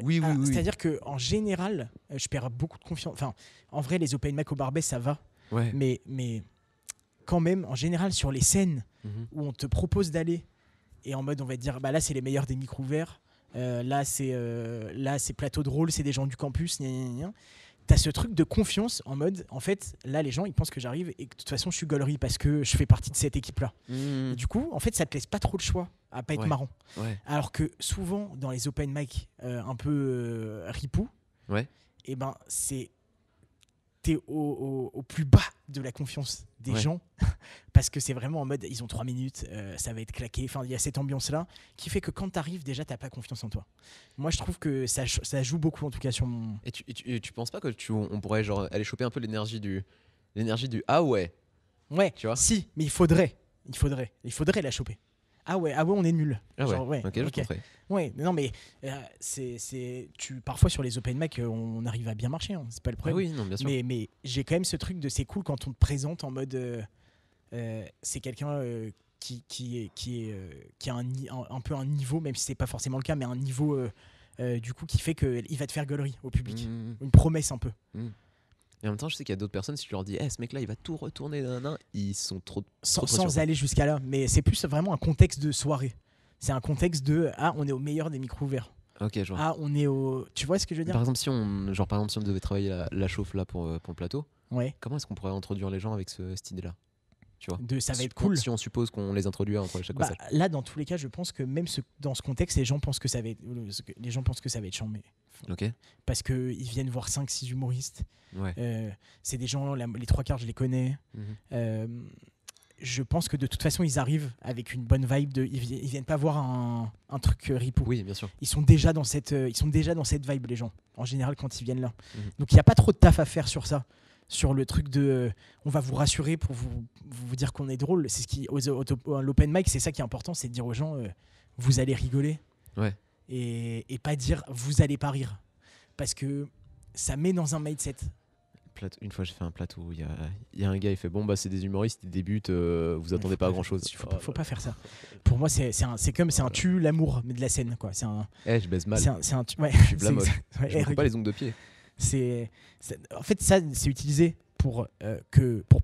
Oui. C'est-à-dire qu'en général, je perds beaucoup de confiance. Enfin, en vrai, les open mic au Barbès, ça va. Ouais. Mais quand même, en général, sur les scènes Mhm. où on te propose d'aller et en mode, on va te dire, bah là, c'est les meilleurs des micros ouverts. Là, c'est plateau de rôle, c'est des gens du campus. Gna, gna, gna. T'as ce truc de confiance en mode, en fait, là, les gens, ils pensent que j'arrive et que de toute façon, je suis gaulerie parce que je fais partie de cette équipe-là. Mhm. Et du coup, en fait, ça te laisse pas trop le choix à pas être Ouais. marrant. Ouais. Alors que souvent, dans les open mic un peu ripou, Ouais. et ben, t'es au plus bas de la confiance des Ouais. gens parce que c'est vraiment en mode ils ont 3 minutes, ça va être claqué. Enfin, il y a cette ambiance là qui fait que quand t'arrives, déjà t'as pas confiance en toi. Moi, je trouve que ça joue beaucoup en tout cas sur mon. Et tu penses pas que on pourrait genre aller choper un peu l'énergie du ah ouais, Ouais, tu vois. si, mais il faudrait la choper. Ah ouais, on est nul. Ah ouais. Genre, ouais, Ok, je ok. comprends. Ouais, non mais parfois sur les open mic, on arrive à bien marcher, hein, c'est pas le Ah problème. oui, non, bien sûr. Mais j'ai quand même ce truc de c'est cool quand on te présente en mode c'est quelqu'un qui a un peu un niveau, même si c'est pas forcément le cas, mais un niveau du coup qui fait qu'il va te faire gueulerie au public. Mhm. Une promesse un peu. Et en même temps, je sais qu'il y a d'autres personnes, si tu leur dis, ce mec-là, il va tout retourner, ils sont trop. Sans aller jusqu'à là. Mais c'est plus vraiment un contexte de soirée. C'est un contexte de on est au meilleur des micros ouverts. Ok, je vois. On est au. Tu vois ce que je veux dire? Par exemple, si on devait travailler la chauffe là pour le plateau, Ouais. comment est-ce qu'on pourrait introduire les gens avec cette idée-là? Tu vois. Ça va être cool. Si on suppose qu'on les introduit entre chaque passage. Là, dans tous les cas, je pense que même dans ce contexte, les gens pensent que ça va être chambé. Ok. Parce qu'ils viennent voir 5-6 humoristes. Ouais. C'est des gens, les 3 quarts, je les connais. Mhm. Je pense que de toute façon, ils arrivent avec une bonne vibe. Ils viennent pas voir un truc ripou. Oui, bien sûr. Ils sont déjà dans cette vibe, les gens, en général, quand ils viennent là. Mhm. Donc, il n'y a pas trop de taf à faire sur ça. Sur le truc de on va vous rassurer pour vous dire qu'on est drôle. C'est ce qui l'open mic, c'est ça qui est important, c'est de dire aux gens vous allez rigoler. Ouais. Et pas dire vous allez pas rire, parce que ça met dans un mindset. Une fois, j'ai fait un plateau où il y a un gars, il fait c'est des humoristes, ils débutent, vous attendez pas à grand chose. Faut pas faire ça. Pour moi, c'est un tue l'amour, mais de la scène, quoi. C'est un. Je baise mal. Ouais, Je suis blamode. ouais, Je me coupe pas les ongles de pied. En fait, ça, c'est utilisé pour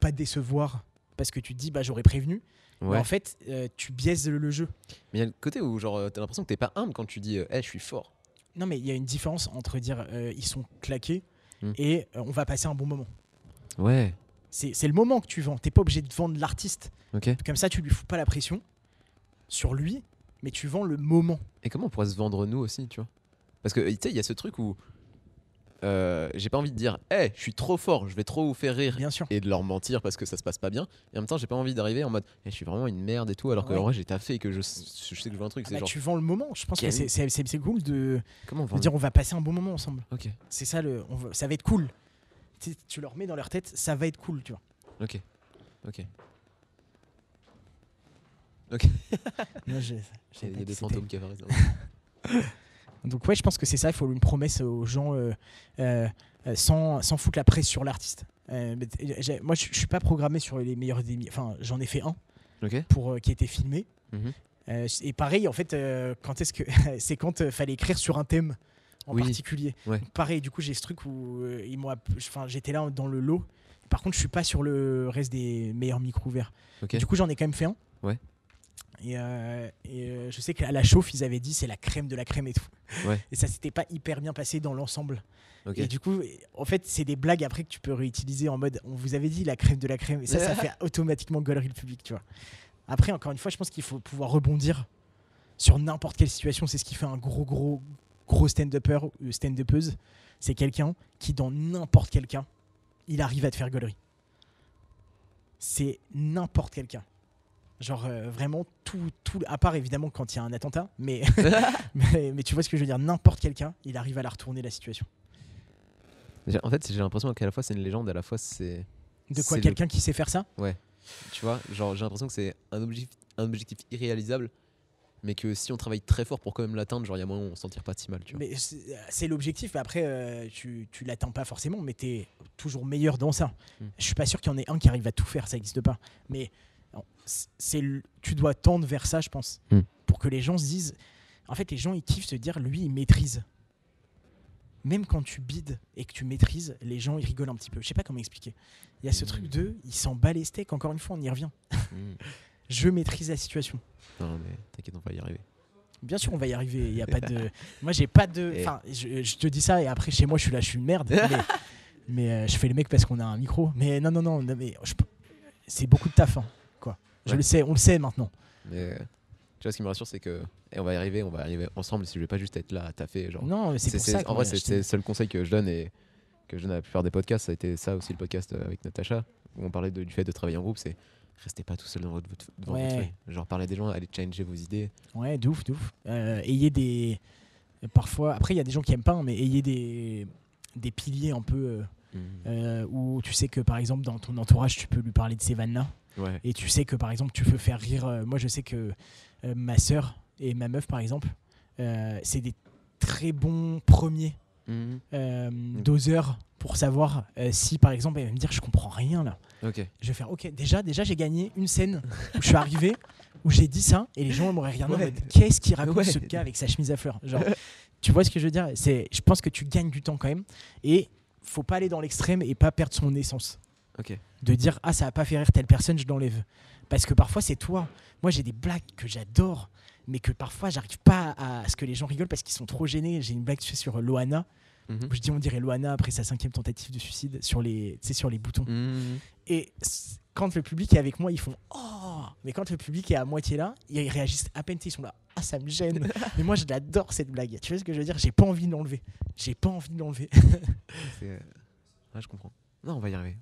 pas décevoir, parce que tu te dis j'aurais prévenu. Ouais. Mais en fait, tu biaises le jeu. Mais il y a le côté où genre t'as l'impression que t'es pas humble quand tu dis je suis fort. Non, mais il y a une différence entre dire ils sont claqués Mm. et on va passer un bon moment. Ouais. C'est le moment que tu vends. T'es pas obligé de vendre l'artiste. Ok. Comme ça, tu lui fous pas la pression sur lui, mais tu vends le moment. Et comment on pourrait se vendre nous aussi, tu vois? Parce que tu sais, il y a ce truc où j'ai pas envie de dire je suis trop fort, je vais trop vous faire rire. Bien sûr. Et de leur mentir parce que ça se passe pas bien. Et en même temps, j'ai pas envie d'arriver en mode je suis vraiment une merde et tout, alors que Ouais. en vrai j'ai taffé et que je sais que je veux un truc. C'est genre Tu vends le moment. Je pense que Quel- c'est cool de comment on de vend dire on va passer un bon moment ensemble. Ok. C'est ça ça va être cool. Tu leur mets dans leur tête, ça va être cool, tu vois. Ok. Moi, Il y a des fantômes qui apparaissent. Donc ouais, je pense que c'est ça, il faut une promesse aux gens sans foutre la presse sur l'artiste. Moi, je suis pas programmé sur les meilleurs enfin, j'en ai fait un Ok. qui était filmé. Mhm. Et pareil, en fait, quand est-ce que c'est quand fallait écrire sur un thème en particulier. Ouais. Donc, pareil, du coup, j'ai ce truc où j'étais là dans le lot. Par contre, je suis pas sur le reste des meilleurs micros ouverts. Ok. Du coup, j'en ai quand même fait un. Ouais. Et je sais qu'à la chauffe, ils avaient dit c'est la crème de la crème et tout. Ouais. Et ça s'était pas hyper bien passé dans l'ensemble. Ok. Et du coup, en fait, c'est des blagues après que tu peux réutiliser en mode on vous avait dit la crème de la crème. Et ça fait automatiquement gaulerie le public, tu vois. Après, encore une fois, je pense qu'il faut pouvoir rebondir sur n'importe quelle situation. C'est ce qui fait un gros stand-upper ou stand-upeuse. C'est quelqu'un qui, dans n'importe quel cas, il arrive à te faire gaulerie. C'est n'importe quel cas. Genre vraiment tout, à part évidemment quand il y a un attentat, mais tu vois ce que je veux dire, n'importe quel cas, il arrive à la retourner la situation. En fait, j'ai l'impression qu'à la fois c'est une légende, à la fois c'est... De quoi, quelqu'un qui sait faire ça ? Ouais. Tu vois, genre j'ai l'impression que c'est un objectif irréalisable, mais que si on travaille très fort pour quand même l'atteindre, genre il y a moyen on s'en tire pas si mal, tu vois. Mais c'est l'objectif, mais après tu l'atteins pas forcément, mais t'es toujours meilleur dans ça. Je suis pas sûr qu'il y en ait un qui arrive à tout faire, ça existe pas. Mais tu dois tendre vers ça, je pense, pour que les gens se disent... En fait, les gens, ils kiffent se dire, lui, il maîtrise. Même quand tu bides et que tu maîtrises, les gens, ils rigolent un petit peu. Je sais pas comment expliquer. Il y a ce truc de... Il s'en bat les steaks, encore une fois, on y revient. Je maîtrise la situation. Non, mais t'inquiète, on va y arriver. Bien sûr, on va y arriver. Il y a pas de... Moi, j'ai pas de... Enfin, je te dis ça et après, chez moi, je suis une merde. mais je fais le mec parce qu'on a un micro. Mais non, mais c'est beaucoup de taf, hein, quoi. Je le sais, on le sait maintenant. Mais tu vois, ce qui me rassure, c'est que on va y arriver ensemble. Si je vais pas juste être là à taffer, genre. Non, c'est pour ça. En vrai, c'est le seul conseil que je donne et que je donne à la plupart des podcasts. Ça a été ça aussi le podcast avec Natacha où on parlait du fait de travailler en groupe. C'est restez pas tout seul devant votre feuille. Genre parlez des gens, allez challenger vos idées. Ouais, de ouf. Ayez des... Parfois, après il y a des gens qui aiment pas, hein, mais ayez des piliers un peu où tu sais que par exemple dans ton entourage tu peux lui parler de ces vannes-là. Ouais. Et tu sais que par exemple tu peux faire rire. Moi je sais que ma sœur et ma meuf par exemple, c'est des très bons premiers doseurs pour savoir si par exemple elle va me dire je comprends rien là. Okay. Je vais faire ok, déjà j'ai gagné une scène où je suis arrivé où j'ai dit ça et les gens m'auraient regardé en mode qu'est-ce qu'il raconte ce gars avec sa chemise à fleurs, genre. Tu vois ce que je veux dire, je pense que tu gagnes du temps quand même et faut pas aller dans l'extrême et pas perdre son essence. Okay. De dire ah ça va pas faire rire telle personne, je l'enlève. Parce que parfois c'est toi. Moi j'ai des blagues que j'adore, mais que parfois j'arrive pas à ce que les gens rigolent parce qu'ils sont trop gênés. J'ai une blague sur Loana. Où je dis on dirait Loana après sa 5e tentative de suicide sur les boutons. Et quand le public est avec moi, ils font oh, mais quand le public est à moitié là, ils réagissent à peine, ils sont là ah ça me gêne. Mais moi je l'adore cette blague. Tu vois ce que je veux dire, j'ai pas envie de l'enlever. Ouais, je comprends. Non, on va y arriver.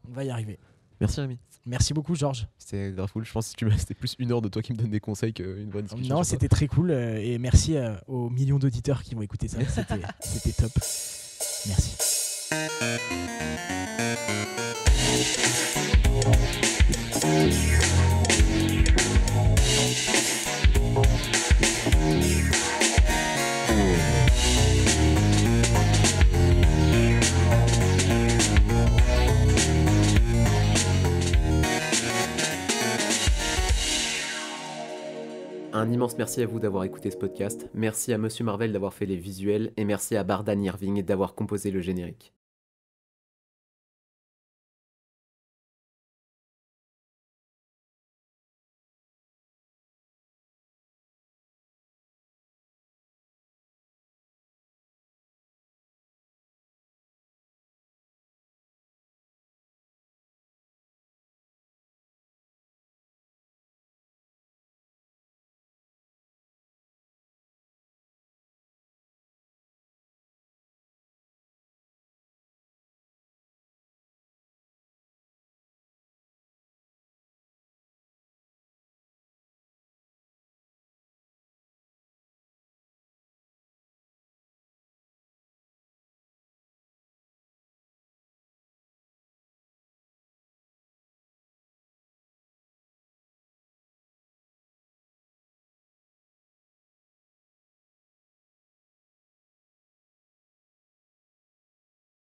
On va y arriver. Merci Rémi. Merci beaucoup Georges. C'était grave cool. Je pense que c'était plus une heure de toi qui me donne des conseils qu'une bonne discussion. Non, c'était très cool et merci aux millions d'auditeurs qui vont écouter ça. C'était top. Merci. Un immense merci à vous d'avoir écouté ce podcast, merci à Monsieur Marvel d'avoir fait les visuels et merci à Bardan Irving d'avoir composé le générique.